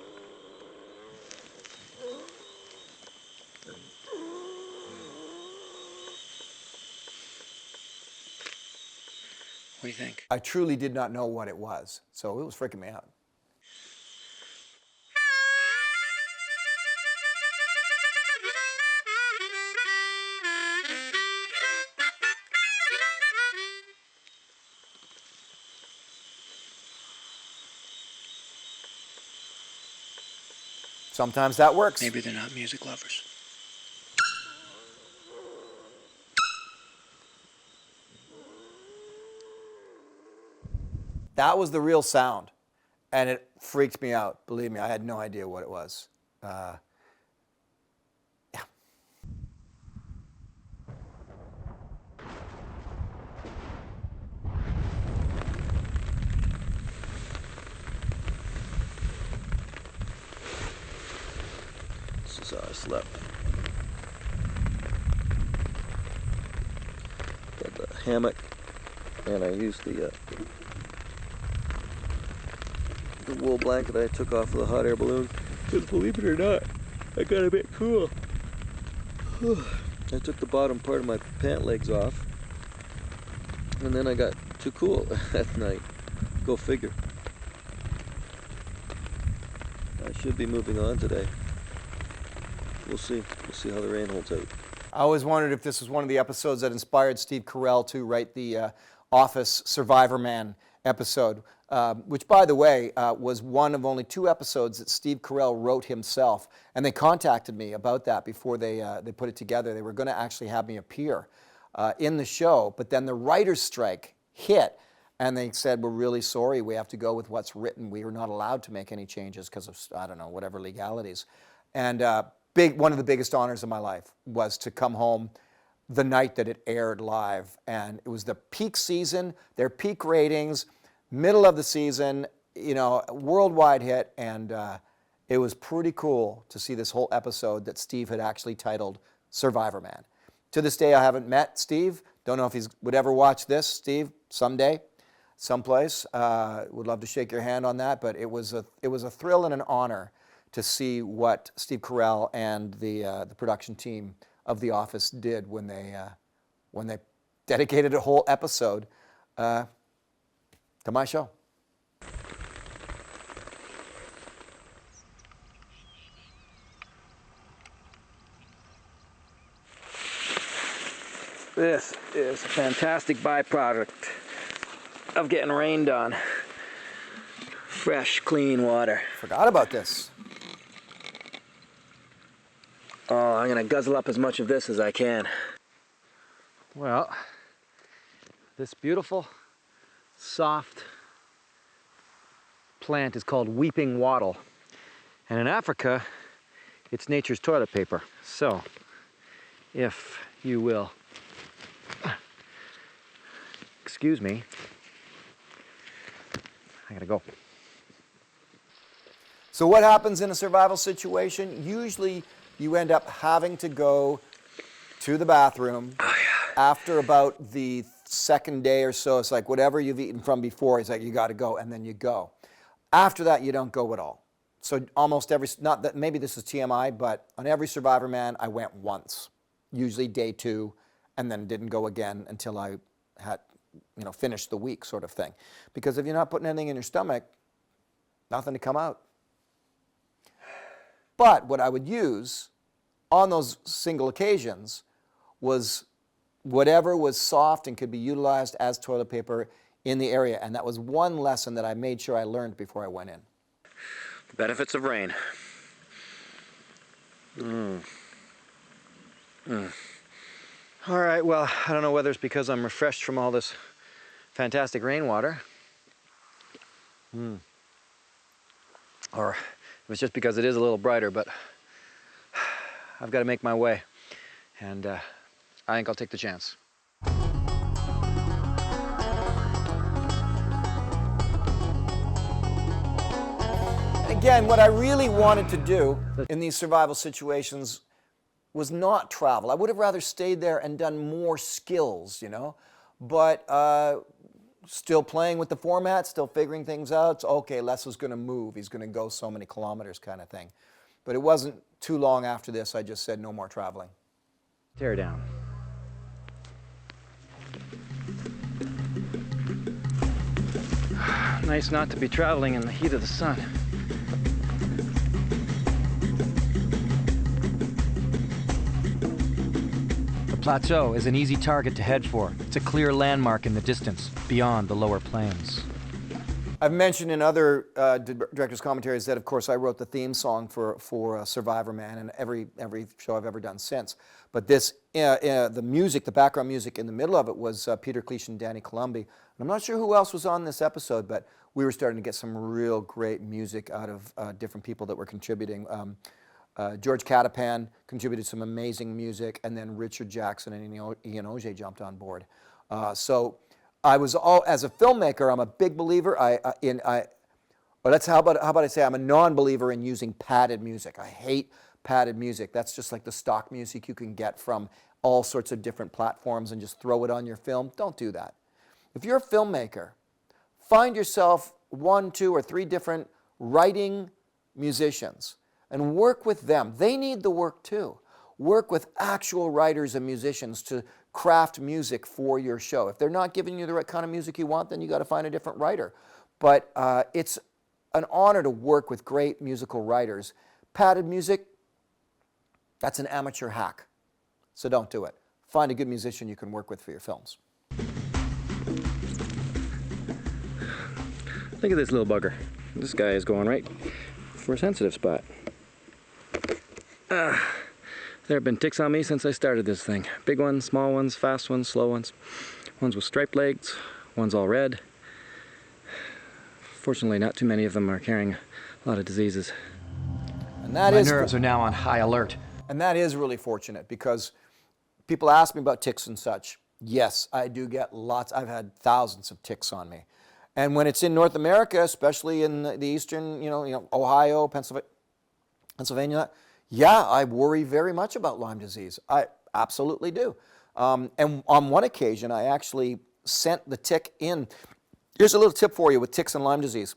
Speaker 2: What do you think?
Speaker 1: I truly did not know what it was, so it was freaking me out. Sometimes that works.
Speaker 2: Maybe they're not music lovers.
Speaker 1: That was the real sound, and it freaked me out. Believe me, I had no idea what it was. Yeah.
Speaker 3: This is how I slept. Got the hammock, and I used the wool blanket I took off of the hot air balloon. Because believe it or not, I got a bit cool. I took the bottom part of my pant legs off, and then I got too cool at night. Go figure. I should be moving on today. We'll see. We'll see how the rain holds out.
Speaker 1: I always wondered if this was one of the episodes that inspired Steve Carell to write the Office Survivorman episode, which, by the way, was one of only 2 episodes that Steve Carell wrote himself. And they contacted me about that before they put it together. They were going to actually have me appear in the show, but then the writer's strike hit, and they said, we're really sorry, we have to go with what's written. We are not allowed to make any changes because of, I don't know, whatever legalities. And one of the biggest honors of my life was to come home the night that it aired live. And it was the peak season, their peak ratings, middle of the season, you know, worldwide hit. And it was pretty cool to see this whole episode that Steve had actually titled Survivorman. To this day, I haven't met Steve. Don't know if he would ever watch this. Steve, someday, someplace. Would love to shake your hand on that. But it was a thrill and an honor to see what Steve Carell and the production team of The Office did when they dedicated a whole episode to my show.
Speaker 2: This is a fantastic byproduct of getting rained on. Fresh, clean water.
Speaker 1: Forgot about this.
Speaker 2: Oh, I'm gonna guzzle up as much of this as I can. Well, this beautiful soft plant is called weeping wattle. And in Africa, it's nature's toilet paper. So, if you will, excuse me, I gotta go.
Speaker 1: So what happens in a survival situation? Usually you end up having to go to the bathroom after about the second day or so. It's like whatever you've eaten from before, it's like you got to go, and then you go. After that, you don't go at all. So almost every, not that maybe this is TMI, but on every Survivorman, I went once, usually day 2, and then didn't go again until I had, finished the week sort of thing. Because if you're not putting anything in your stomach, nothing to come out. But what I would use on those single occasions was whatever was soft and could be utilized as toilet paper in the area. And that was one lesson that I made sure I learned before I went in.
Speaker 2: The benefits of rain. All right, well, I don't know whether it's because I'm refreshed from all this fantastic rainwater, or if it's just because it is a little brighter, but I've got to make my way, and I think I'll take the chance.
Speaker 1: Again, what I really wanted to do in these survival situations was not travel. I would have rather stayed there and done more skills, but still playing with the format, still figuring things out. It's okay, Les was going to move. He's going to go so many kilometers kind of thing. But it wasn't too long after this, I just said no more traveling.
Speaker 2: Tear down. Nice not to be traveling in the heat of the sun. The plateau is an easy target to head for. It's a clear landmark in the distance, beyond the lower plains.
Speaker 1: I've mentioned in other director's commentaries that, of course, I wrote the theme song for Survivorman and every show I've ever done since. But this, the music, the background music in the middle of it was Peter Cleach and Danny Columbi. And I'm not sure who else was on this episode, but we were starting to get some real great music out of different people that were contributing. George Catapan contributed some amazing music, and then Richard Jackson and Ian Auger jumped on board. So I was as a filmmaker, I'm a big believer. How about I say I'm a non-believer in using padded music. I hate padded music. That's just like the stock music you can get from all sorts of different platforms and just throw it on your film. Don't do that. If you're a filmmaker, find yourself 1, 2, or 3 different writing musicians and work with them. They need the work too. Work with actual writers and musicians to craft music for your show. If they're not giving you the right kind of music you want, then you got to find a different writer. But it's an honor to work with great musical writers. Padded music, that's an amateur hack. So don't do it. Find a good musician you can work with for your films.
Speaker 2: Look at this little bugger. This guy is going right for a sensitive spot. There have been ticks on me since I started this thing. Big ones, small ones, fast ones, slow ones. Ones with striped legs, ones all red. Fortunately, not too many of them are carrying a lot of diseases.
Speaker 1: And my
Speaker 2: nerves are now on high alert.
Speaker 1: And that is really fortunate because people ask me about ticks and such. Yes, I do get lots. I've had thousands of ticks on me. And when it's in North America, especially in the eastern, Ohio, Pennsylvania, yeah, I worry very much about Lyme disease. I absolutely do. And on one occasion, I actually sent the tick in. Here's a little tip for you with ticks and Lyme disease.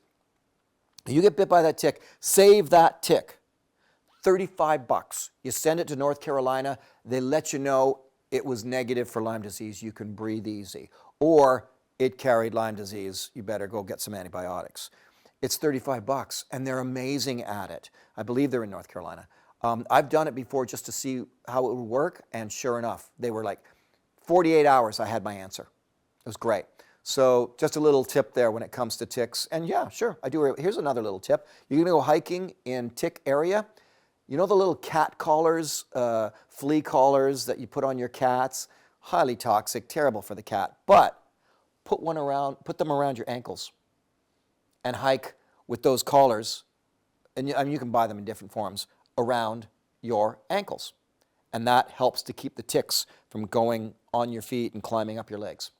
Speaker 1: You get bit by that tick, save that tick. $35. You send it to North Carolina, they let you know it was negative for Lyme disease, you can breathe easy. Or it carried Lyme disease, you better go get some antibiotics. It's $35 and they're amazing at it. I believe they're in North Carolina. I've done it before just to see how it would work, and sure enough, they were like 48 hours I had my answer. It was great. So just a little tip there when it comes to ticks. And yeah, sure, I do. Here's another little tip. You're gonna go hiking in tick area. You know the little cat collars, flea collars that you put on your cats? Highly toxic, terrible for the cat. But put them around your ankles and hike with those collars, and you can buy them in different forms, around your ankles. And that helps to keep the ticks from going on your feet and climbing up your legs.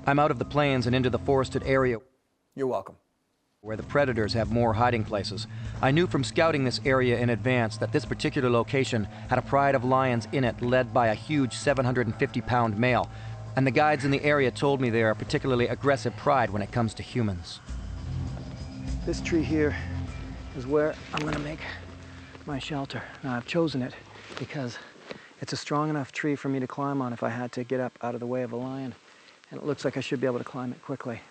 Speaker 2: I'm out of the plains and into the forested area
Speaker 1: You're welcome.
Speaker 2: where the predators have more hiding places. I knew from scouting this area in advance that this particular location had a pride of lions in it led by a huge 750-pound male, and the guides in the area told me they are a particularly aggressive pride when it comes to humans. This tree here is where I'm going to make my shelter. Now, I've chosen it because it's a strong enough tree for me to climb on if I had to get up out of the way of a lion, and it looks like I should be able to climb it quickly.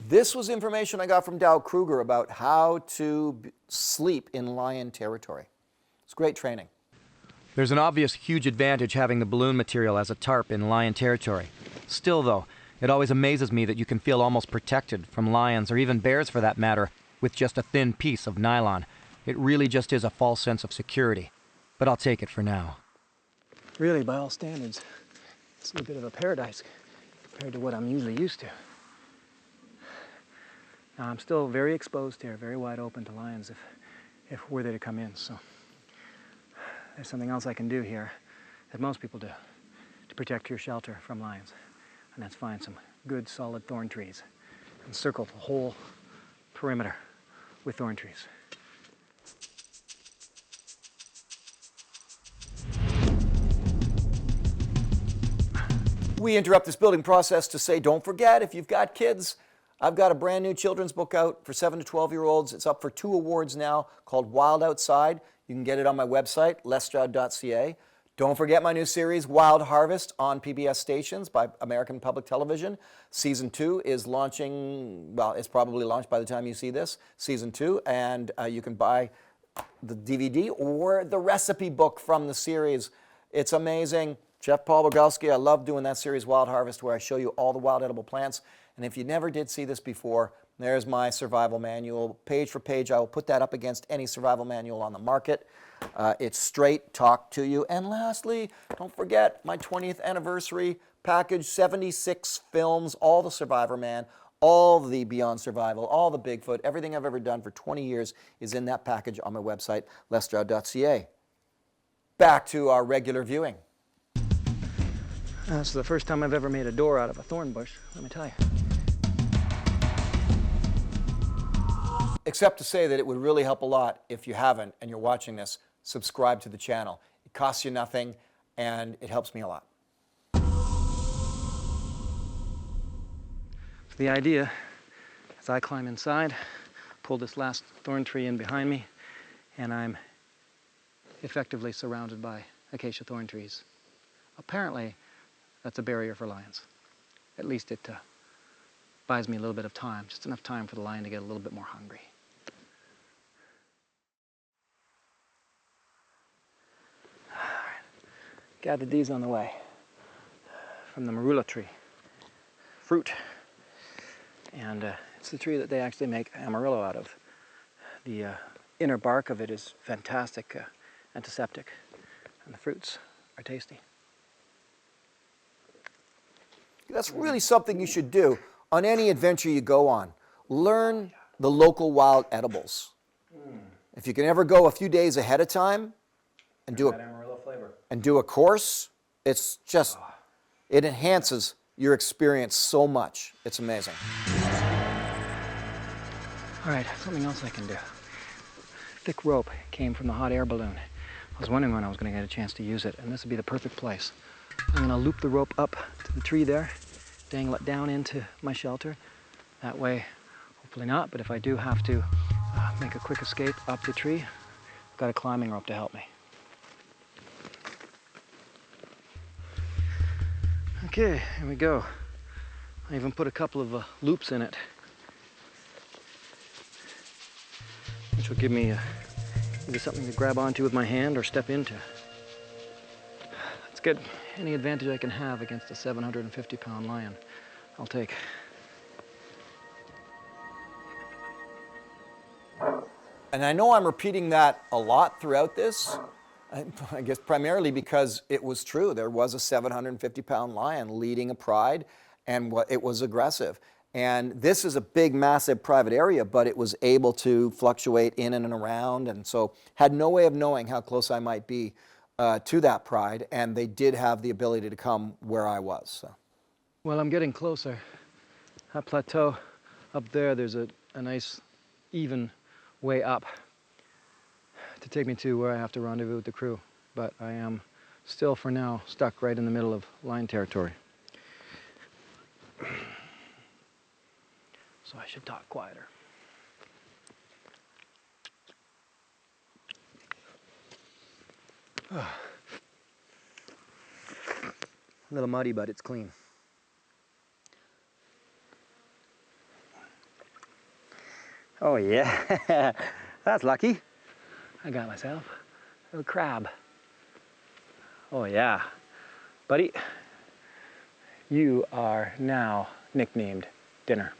Speaker 1: This was information I got from Dow Kruger about how to sleep in lion territory. It's great training.
Speaker 2: There's an obvious huge advantage having the balloon material as a tarp in lion territory. Still, though, it always amazes me that you can feel almost protected from lions, or even bears for that matter, with just a thin piece of nylon. It really just is a false sense of security. But I'll take it for now. Really, by all standards, it's a bit of a paradise compared to what I'm usually used to. Now, I'm still very exposed here, very wide open to lions if were they to come in, so there's something else I can do here that most people do to protect your shelter from lions, and that's find some good solid thorn trees and circle the whole perimeter with thorn trees.
Speaker 1: We interrupt this building process to say, don't forget, if you've got kids, I've got a brand new children's book out for 7 to 12-year-olds. It's up for 2 awards now called Wild Outside. You can get it on my website, lesstroud.ca. Don't forget my new series, Wild Harvest, on PBS stations by American Public Television. Season 2 is launching, well, it's probably launched by the time you see this, Season 2, and you can buy the DVD or the recipe book from the series. It's amazing. Chef Paul Bogowski, I love doing that series, Wild Harvest, where I show you all the wild edible plants. And if you never did see this before, there's my survival manual. Page for page, I will put that up against any survival manual on the market. It's straight talk to you. And lastly, don't forget my 20th anniversary package, 76 films, all the Survivorman, all the Beyond Survival, all the Bigfoot, everything I've ever done for 20 years is in that package on my website, lesstroud.ca. Back to our regular viewing.
Speaker 2: This is the first time I've ever made a door out of a thorn bush, let me tell you.
Speaker 1: Except to say that it would really help a lot if you haven't and you're watching this, subscribe to the channel. It costs you nothing and it helps me a lot.
Speaker 2: The idea, as I climb inside, pull this last thorn tree in behind me, and I'm effectively surrounded by acacia thorn trees. Apparently, that's a barrier for lions. At least it buys me a little bit of time, just enough time for the lion to get a little bit more hungry. Gathered these on the way from the marula tree. Fruit. And it's the tree that they actually make Amarillo out of. The inner bark of it is fantastic antiseptic, and the fruits are tasty.
Speaker 1: That's really something you should do on any adventure you go on. Learn the local wild edibles. If you can ever go a few days ahead of time and do a course, it's just, it enhances your experience so much. It's amazing.
Speaker 2: All right, something else I can do. Thick rope came from the hot air balloon. I was wondering when I was going to get a chance to use it, and this would be the perfect place. I'm going to loop the rope up to the tree there, dangle it down into my shelter. That way, hopefully not, but if I do have to make a quick escape up the tree, I've got a climbing rope to help me. Okay, here we go. I even put a couple of loops in it, which will give me either something to grab onto with my hand or step into. That's good. Any advantage I can have against a 750-pound lion, I'll take.
Speaker 1: And I know I'm repeating that a lot throughout this, I guess primarily because it was true. There was a 750-pound lion leading a pride, and it was aggressive. And this is a big, massive private area, but it was able to fluctuate in and around, and so had no way of knowing how close I might be to that pride, and they did have the ability to come where I was. So.
Speaker 2: Well, I'm getting closer. That plateau up there, there's a nice, even way up to take me to where I have to rendezvous with the crew. But I am still, for now, stuck right in the middle of lion territory. So I should talk quieter. A little muddy, but it's clean. Oh yeah, that's lucky. I got myself a little crab. Oh yeah, buddy, you are now nicknamed Dinner.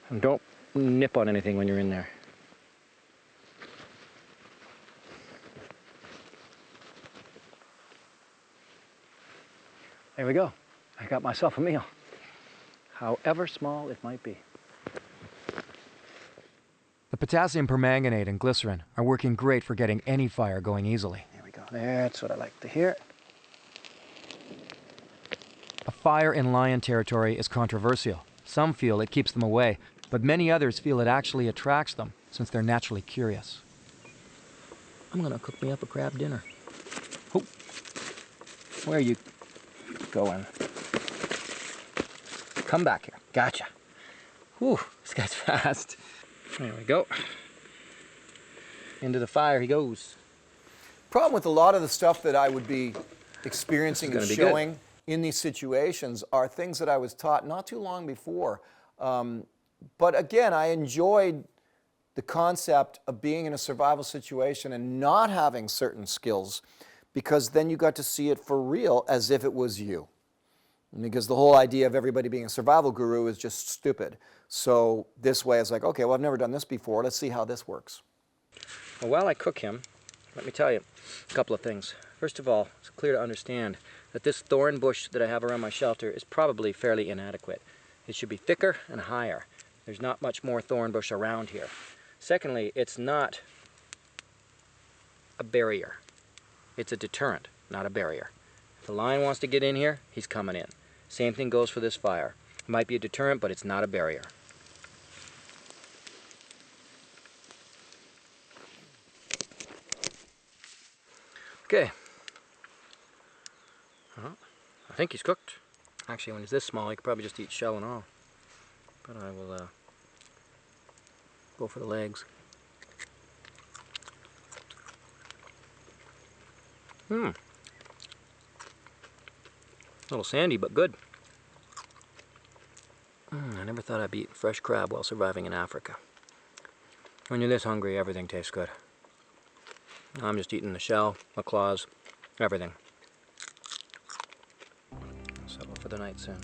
Speaker 2: And don't nip on anything when you're in there. There we go. I got myself a meal, however small it might be. The potassium permanganate and glycerin are working great for getting any fire going easily. There we go. That's what I like to hear. A fire in lion territory is controversial. Some feel it keeps them away, but many others feel it actually attracts them since they're naturally curious. I'm gonna cook me up a crab dinner. Oh, where are you going? Come back here. Gotcha. Whew, this guy's fast. There we go. Into the fire he goes.
Speaker 1: Problem with a lot of the stuff that I would be experiencing and showing
Speaker 2: good.
Speaker 1: in these situations are things that I was taught not too long before. But again, I enjoyed the concept of being in a survival situation and not having certain skills, because then you got to see it for real as if it was you. Because the whole idea of everybody being a survival guru is just stupid. So this way it's like, okay, well, I've never done this before. Let's see how this works.
Speaker 2: Well, while I cook him, let me tell you a couple of things. First of all, it's clear to understand that this thorn bush that I have around my shelter is probably fairly inadequate. It should be thicker and higher. There's not much more thorn bush around here. Secondly, it's not a barrier. It's a deterrent, not a barrier. If the lion wants to get in here, he's coming in. Same thing goes for this fire. It might be a deterrent, but it's not a barrier. Okay. I think he's cooked. Actually, when he's this small, he could probably just eat shell and all. But I will go for the legs. A little sandy, but good. I never thought I'd be eating fresh crab while surviving in Africa. When you're this hungry, everything tastes good. I'm just eating the shell, the claws, everything. I'll settle for the night soon.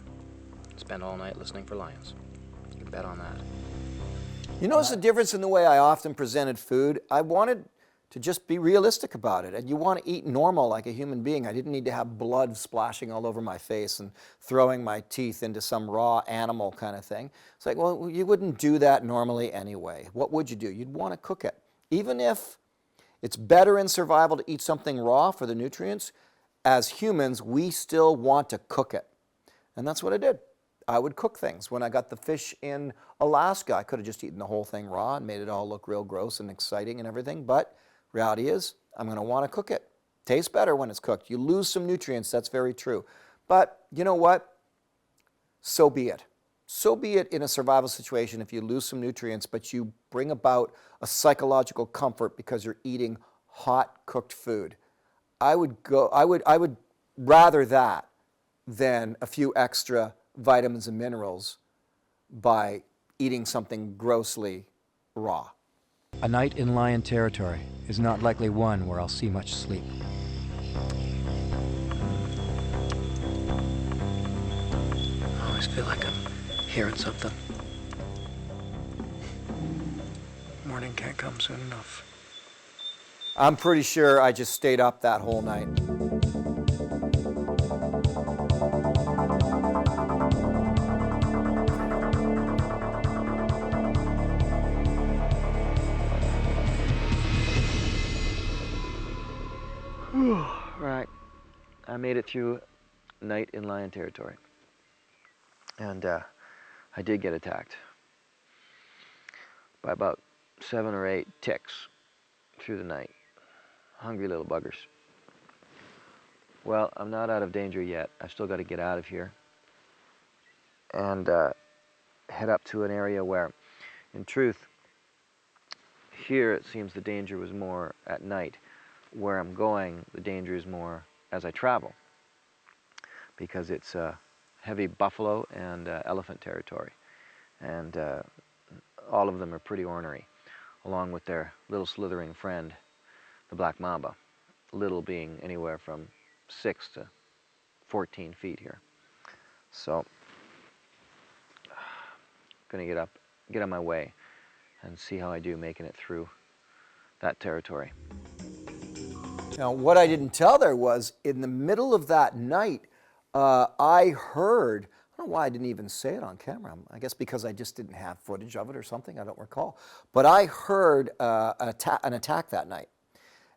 Speaker 2: Spend all night listening for lions. You can bet on that.
Speaker 1: You notice the difference in the way I often presented food? I wanted to just be realistic about it. And you want to eat normal like a human being. I didn't need to have blood splashing all over my face and throwing my teeth into some raw animal kind of thing. It's like, well, you wouldn't do that normally anyway. What would you do? You'd want to cook it. Even if it's better in survival to eat something raw for the nutrients, as humans, we still want to cook it. And that's what I did. I would cook things. When I got the fish in Alaska, I could have just eaten the whole thing raw and made it all look real gross and exciting and everything, but reality is, I'm going to want to cook it. Tastes better when it's cooked. You lose some nutrients, that's very true. But you know what? So be it. So be it in a survival situation if you lose some nutrients, but you bring about a psychological comfort because you're eating hot cooked food. I would rather that than a few extra vitamins and minerals by eating something grossly raw.
Speaker 2: A night in lion territory is not likely one where I'll see much sleep. I always feel like I'm hearing something. can't come soon enough.
Speaker 1: I'm pretty sure I just stayed up that whole night.
Speaker 3: Right. I made it through night in lion territory. And I did get attacked by about 7 or 8 ticks through the night. Hungry little buggers. Well, I'm not out of danger yet. I've still got to get out of here and head up to an area where, in truth, here it seems the danger was more at night. Where I'm going, the danger is more as I travel, because it's heavy buffalo and elephant territory, and all of them are pretty ornery, along with their little slithering friend, the black mamba, little being anywhere from 6 to 14 feet here. So, gonna get on my way, and see how I do making it through that territory.
Speaker 1: Now, what I didn't tell there was, in the middle of that night, I heard, I don't know why I didn't even say it on camera. I guess because I just didn't have footage of it or something, I don't recall. But I heard an attack that night.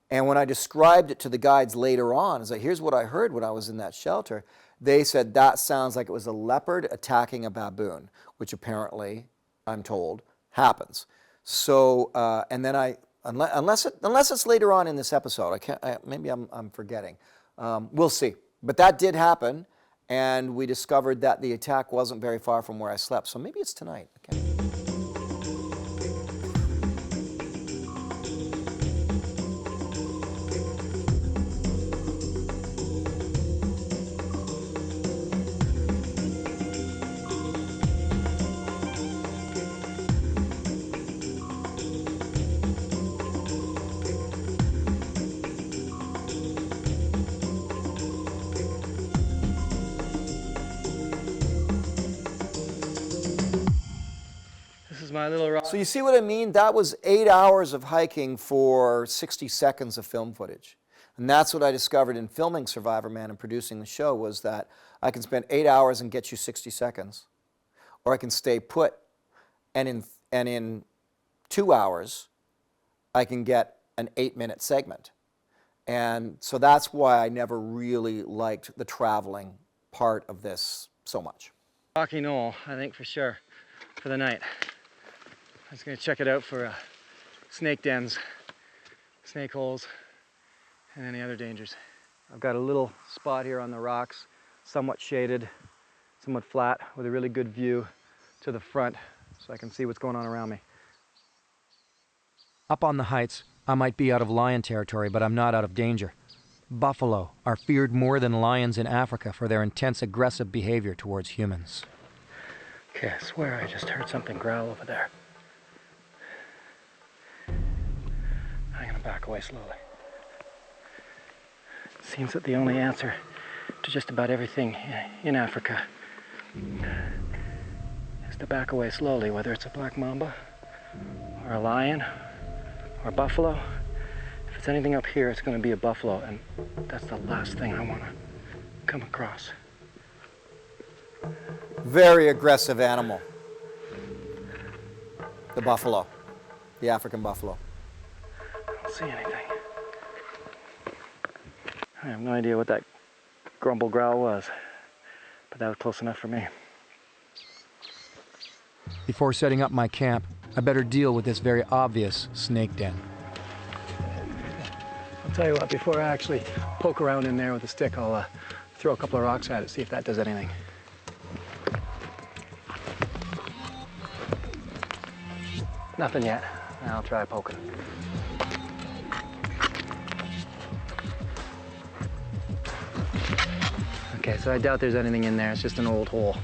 Speaker 1: And when I described it to the guides later on, I was like, here's what I heard when I was in that shelter. They said that sounds like it was a leopard attacking a baboon, which apparently, I'm told, happens. So, and then unless it's later on in this episode, maybe I'm forgetting. We'll see. But that did happen, and we discovered that the attack wasn't very far from where I slept. So maybe it's tonight. Okay.
Speaker 2: My little rock.
Speaker 1: So you see what I mean? That was 8 hours of hiking for 60 seconds of film footage. And that's what I discovered in filming Survivorman and producing the show, was that I can spend 8 hours and get you 60 seconds. Or I can stay put, and in 2 hours, I can get an 8-minute segment. And so that's why I never really liked the traveling part of this so much.
Speaker 2: Rocky Knoll, I think, for sure, for the night. I'm just going to check it out for snake dens, snake holes, and any other dangers. I've got a little spot here on the rocks, somewhat shaded, somewhat flat, with a really good view to the front, so I can see what's going on around me. Up on the heights, I might be out of lion territory, but I'm not out of danger. Buffalo are feared more than lions in Africa for their intense aggressive behavior towards humans. Okay, I swear I just heard something growl over there. I'm gonna back away slowly. It seems that the only answer to just about everything in Africa is to back away slowly, whether it's a black mamba, or a lion, or a buffalo. If it's anything up here, it's gonna be a buffalo, and that's the last thing I wanna come across.
Speaker 1: Very aggressive animal. The buffalo, the African buffalo.
Speaker 2: I don't see anything. I have no idea what that grumble growl was, but that was close enough for me. Before setting up my camp, I better deal with this very obvious snake den. I'll tell you what, before I actually poke around in there with a stick, I'll throw a couple of rocks at it, see if that does anything. Nothing yet. I'll try poking. Okay, so I doubt there's anything in there. It's just an old hole.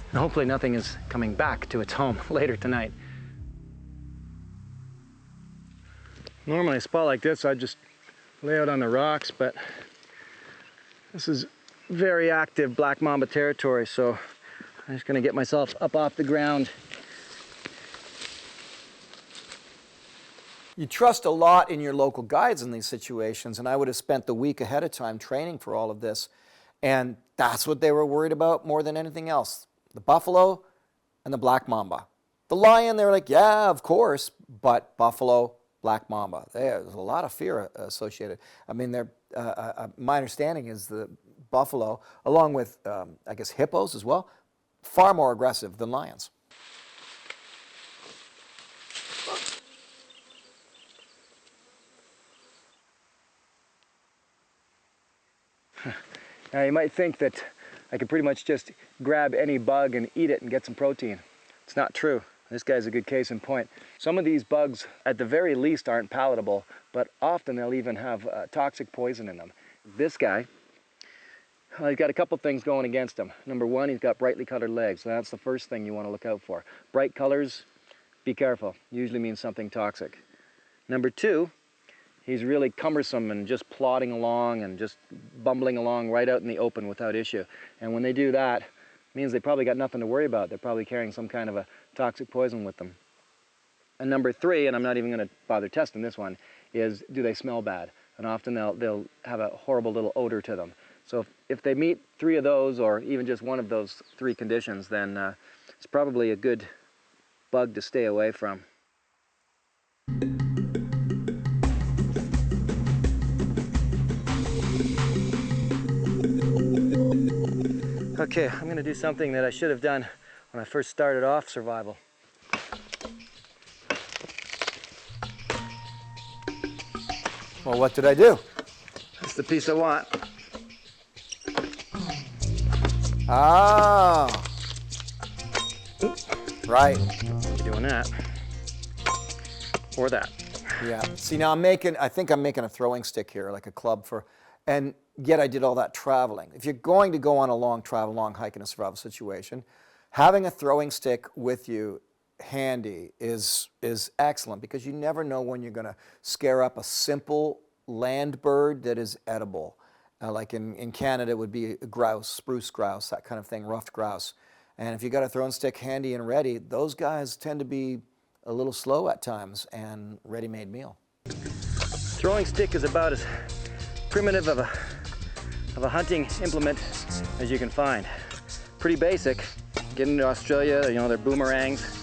Speaker 2: And hopefully nothing is coming back to its home later tonight. Normally a spot like this, I'd just lay out on the rocks, but this is very active black mamba territory, so I'm just gonna get myself up off the ground
Speaker 1: You trust a lot in your local guides in these situations, and I would have spent the week ahead of time training for all of this, and that's what they were worried about more than anything else, the buffalo and the black mamba. The lion, they were like, yeah, of course, but buffalo, black mamba, there's a lot of fear associated. I mean, my understanding is the buffalo, along with, I guess, hippos as well, far more aggressive than lions.
Speaker 2: Now you might think that I could pretty much just grab any bug and eat it and get some protein. It's not true. This guy's a good case in point. Some of these bugs, at the very least, aren't palatable, but often they'll even have toxic poison in them. This guy, he's got a couple things going against him. Number one, he's got brightly colored legs. So that's the first thing you want to look out for. Bright colors, be careful. Usually means something toxic. Number two, he's really cumbersome and just plodding along and just bumbling along right out in the open without issue. And when they do that, it means they probably got nothing to worry about. They're probably carrying some kind of a toxic poison with them. And number three, and I'm not even going to bother testing this one, is do they smell bad? And often they'll have a horrible little odor to them. So if they meet three of those, or even just one of those three conditions, then it's probably a good bug to stay away from. Okay, I'm going to do something that I should have done when I first started off survival.
Speaker 1: Well, what did I do?
Speaker 2: That's the piece I want.
Speaker 1: Ah, right.
Speaker 2: You're doing that. Or that.
Speaker 1: Yeah. See, now I think I'm making a throwing stick here, like a club for, and yet I did all that traveling. If you're going to go on a long travel, long hike in a survival situation, having a throwing stick with you handy is excellent, because you never know when you're going to scare up a simple land bird that is edible. Like in Canada, it would be a grouse, spruce grouse, that kind of thing, ruffed grouse. And if you got a throwing stick handy and ready, those guys tend to be a little slow at times and ready-made meal.
Speaker 2: Throwing stick is about as primitive of a hunting implement as you can find. Pretty basic. Get into Australia, you know, they're boomerangs.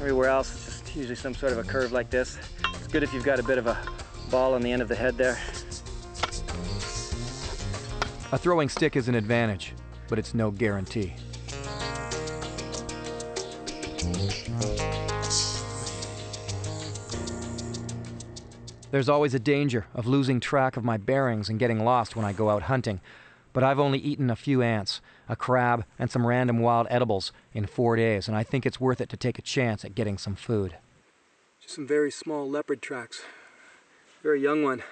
Speaker 2: Everywhere else, it's just usually some sort of a curve like this. It's good if you've got a bit of a ball on the end of the head there.
Speaker 4: A throwing stick is an advantage, but it's no guarantee. There's always a danger of losing track of my bearings and getting lost when I go out hunting, but I've only eaten a few ants, a crab, and some random wild edibles in 4 days, and I think it's worth it to take a chance at getting some food.
Speaker 2: Just some very small leopard tracks. Very young one.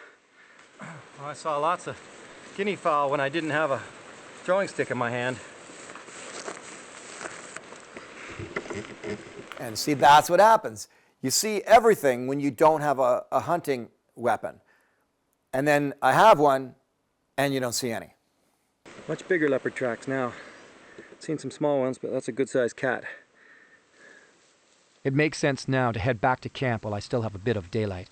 Speaker 2: Well, I saw lots of guinea fowl when I didn't have a throwing stick in my hand.
Speaker 1: And see, that's what happens. You see everything when you don't have a hunting weapon. And then I have one, and you don't see any.
Speaker 2: Much bigger leopard tracks now. Seen some small ones, but that's a good-sized cat.
Speaker 4: It makes sense now to head back to camp while I still have a bit of daylight.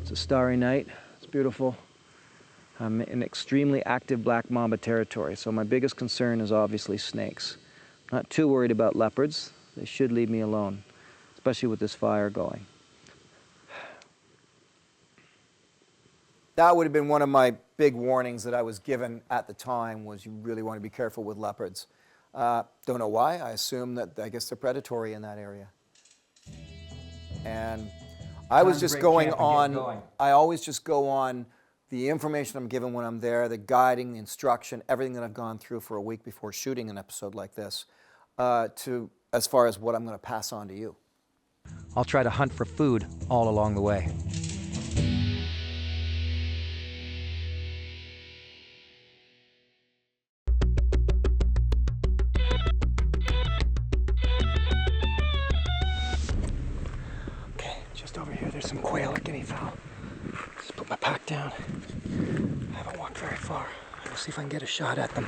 Speaker 2: It's a starry night. It's beautiful. I'm in extremely active black mamba territory, so my biggest concern is obviously snakes. Not too worried about leopards. They should leave me alone, especially with this fire going.
Speaker 1: That would have been one of my big warnings that I was given at the time, was you really want to be careful with leopards. Don't know why. I assume that, I guess, they're predatory in that area. And I was just going on, I always just go on the information I'm given when I'm there, the guiding, the instruction, everything that I've gone through for a week before shooting an episode like this, as far as what I'm going to pass on to you.
Speaker 4: I'll try to hunt for food all along the way.
Speaker 2: Okay, just over here, there's some quail or guinea fowl. Just put my pack down. I haven't walked very far. We'll see if I can get a shot at them.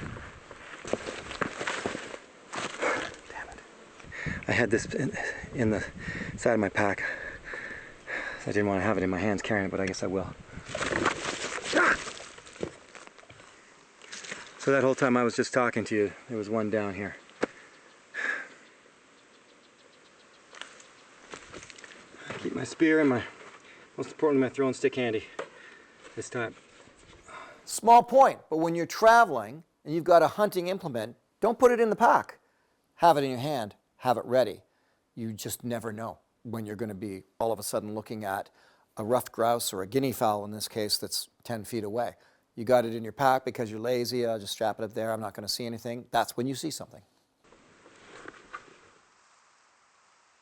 Speaker 2: I had this in the side of my pack. I didn't want to have it in my hands carrying it, but I guess I will. So that whole time I was just talking to you, there was one down here. Keep my spear and most importantly, my throwing stick handy this time.
Speaker 1: Small point, but when you're traveling and you've got a hunting implement, don't put it in the pack. Have it in your hand, have it ready. You just never know when you're going to be all of a sudden looking at a ruffed grouse or a guinea fowl in this case that's 10 feet away. You got it in your pack because you're lazy, I'll just strap it up there, I'm not going to see anything. That's when you see something.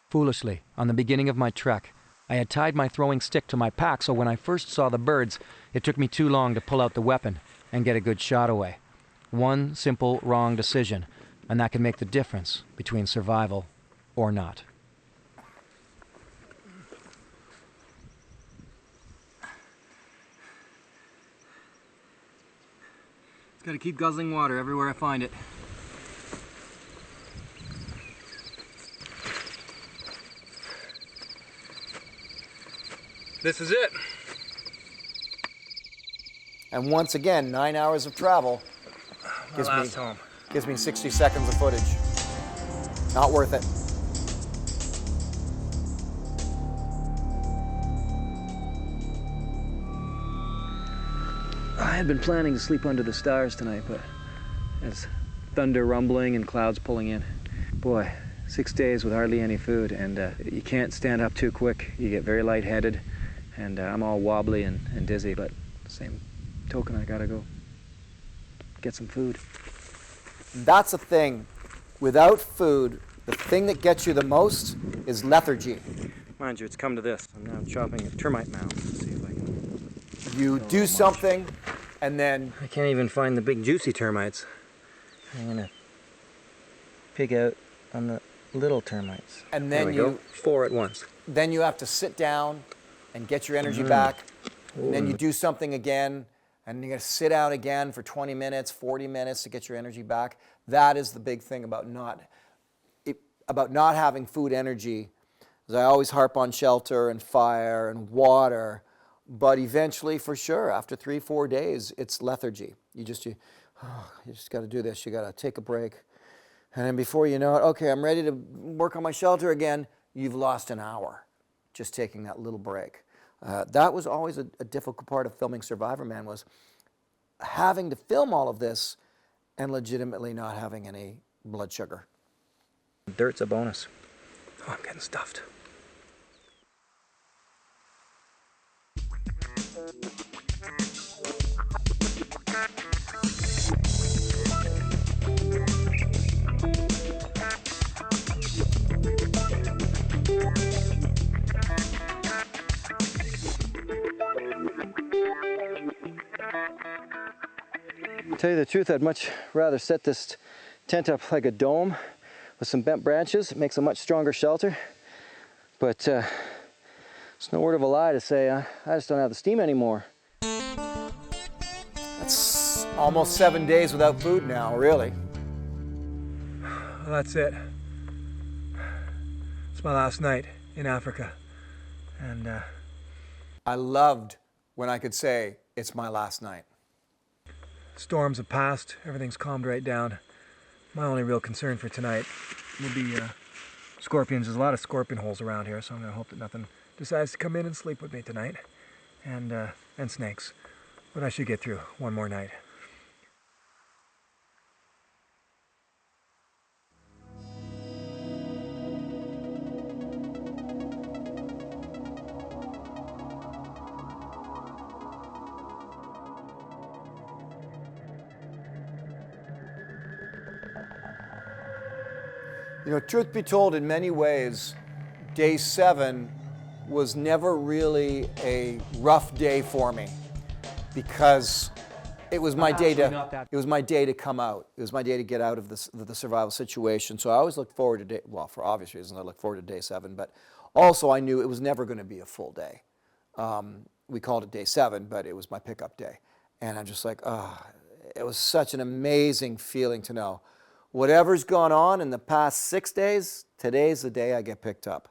Speaker 4: Foolishly, on the beginning of my trek, I had tied my throwing stick to my pack, so when I first saw the birds, it took me too long to pull out the weapon and get a good shot away. One simple wrong decision, and that can make the difference between survival or not. Just gotta keep guzzling water everywhere I find it. This is it.
Speaker 1: And once again, 9 hours of travel gives me 60 seconds of footage. Not worth it.
Speaker 2: I had been planning to sleep under the stars tonight, but there's thunder rumbling and clouds pulling in. Boy, 6 days with hardly any food, and you can't stand up too quick. You get very lightheaded, and I'm all wobbly and dizzy, but same token, I gotta go get some food.
Speaker 1: That's the thing. Without food, the thing that gets you the most is lethargy.
Speaker 2: Mind you, it's come to this. I'm now chopping a termite mound to see if I can...
Speaker 1: You do something, and then
Speaker 2: I can't even find the big juicy termites. I'm gonna pig out on the little termites.
Speaker 1: And
Speaker 2: There
Speaker 1: then
Speaker 2: we go. 4 at once.
Speaker 1: then you have to sit down and get your energy back. And then you do something again, and you got to sit out again for 20 minutes, 40 minutes to get your energy back. That is the big thing about not having food energy. As I always harp on shelter and fire and water, but eventually, for sure, after 3-4 days, it's lethargy. You just got to do this. You got to take a break. And then before you know it, okay, I'm ready to work on my shelter again. You've lost an hour just taking that little break. That was always a difficult part of filming Survivorman, was having to film all of this and legitimately not having any blood sugar.
Speaker 2: Dirt's a bonus. Oh, I'm getting stuffed. To tell you the truth, I'd much rather set this tent up like a dome with some bent branches. It makes a much stronger shelter. But it's no word of a lie to say I just don't have the steam anymore.
Speaker 1: That's almost 7 days without food now, really.
Speaker 4: Well, that's it. It's my last night in Africa. And
Speaker 1: I loved when I could say, it's my last night.
Speaker 4: storms have passed, everything's calmed right down. My only real concern for tonight will be scorpions. There's a lot of scorpion holes around here, so I'm gonna hope that nothing decides to come in and sleep with me tonight. And snakes. But I should get through one more night.
Speaker 1: You know, truth be told, in many ways, day 7 was never really a rough day for me, because it was my day to come out. It was my day to get out of the survival situation. So I always looked forward to well, for obvious reasons, I looked forward to day 7, but also I knew it was never going to be a full day. We called it day 7, but it was my pickup day. And I'm just like, it was such an amazing feeling to know whatever's gone on in the past 6 days, today's the day I get picked up.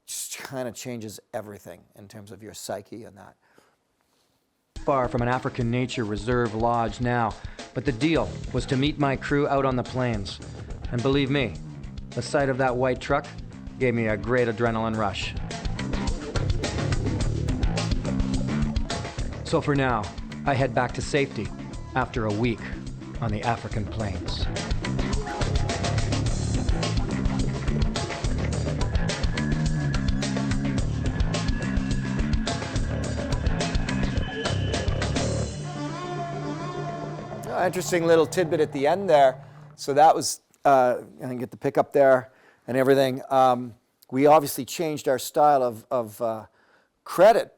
Speaker 1: Just kind of changes everything in terms of your psyche and that.
Speaker 2: Far from an African nature reserve lodge now, but the deal was to meet my crew out on the plains. And believe me, the sight of that white truck gave me a great adrenaline rush. So for now, I head back to safety after a week on the African plains.
Speaker 1: Interesting little tidbit at the end there. So that was, I didn't get the pickup there and everything. We obviously changed our style of credit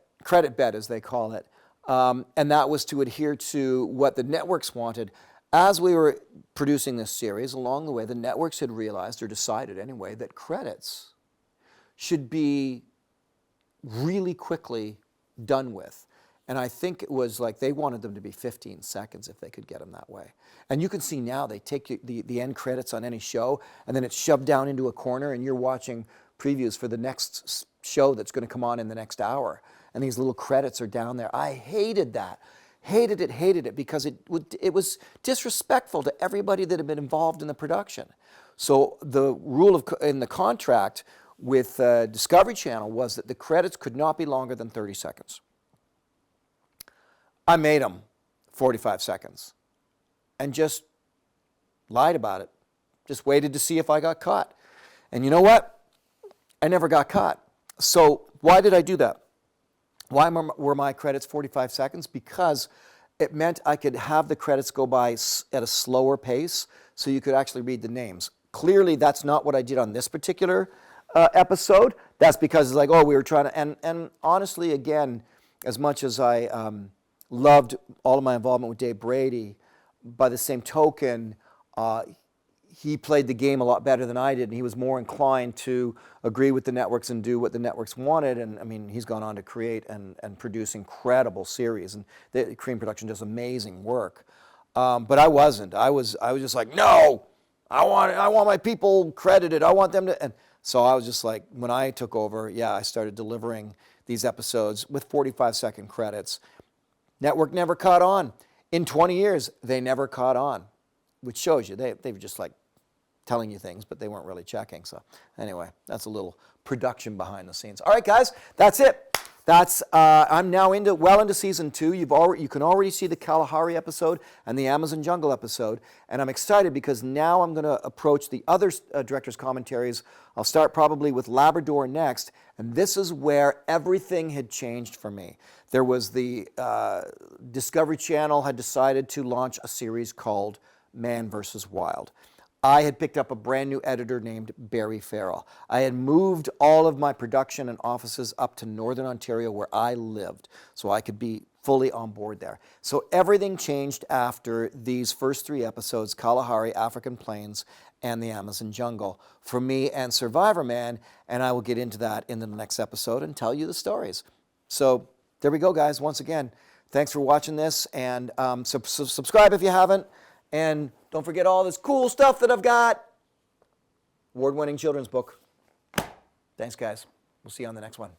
Speaker 1: bet, as they call it. And that was to adhere to what the networks wanted. As we were producing this series, along the way, the networks had realized, or decided anyway, that credits should be really quickly done with. And I think it was like they wanted them to be 15 seconds if they could get them that way. And you can see now they take the end credits on any show, and then it's shoved down into a corner, and you're watching previews for the next show that's going to come on in the next hour. And these little credits are down there. I hated that. Hated it, because it was disrespectful to everybody that had been involved in the production. So the rule in the contract with Discovery Channel was that the credits could not be longer than 30 seconds. I made them 45 seconds and just lied about it. Just waited to see if I got caught. And you know what? I never got caught. So why did I do that? Why were my credits 45 seconds? Because it meant I could have the credits go by at a slower pace so you could actually read the names. Clearly, that's not what I did on this particular episode. That's because it's like, oh, we were trying to, and honestly, again, as much as I loved all of my involvement with Dave Brady, by the same token, he played the game a lot better than I did, and he was more inclined to agree with the networks and do what the networks wanted. And I mean, he's gone on to create and produce incredible series, and the Cream Production does amazing work. But I wasn't. I was just like, no, I want my people credited. I want them to. And so I was just like, when I took over, I started delivering these episodes with 45-second credits. Network never caught on. In 20 years, they never caught on, which shows you they were just like telling you things, but they weren't really checking. So anyway, that's a little production behind the scenes. All right, guys, that's it. That's I'm now well into season 2. You can already see the Kalahari episode and the Amazon Jungle episode, and I'm excited because now I'm going to approach the other director's commentaries. I'll start probably with Labrador next, and this is where everything had changed for me. There was the Discovery Channel had decided to launch a series called Man vs. Wild. I had picked up a brand new editor named Barry Farrell. I had moved all of my production and offices up to Northern Ontario where I lived so I could be fully on board there. So everything changed after these first 3 episodes, Kalahari, African Plains, and the Amazon Jungle, for me and Survivorman, and I will get into that in the next episode and tell you the stories. So there we go, guys. Once again, thanks for watching this, and subscribe if you haven't. And don't forget all this cool stuff that I've got. Award-winning children's book. Thanks, guys. We'll see you on the next one.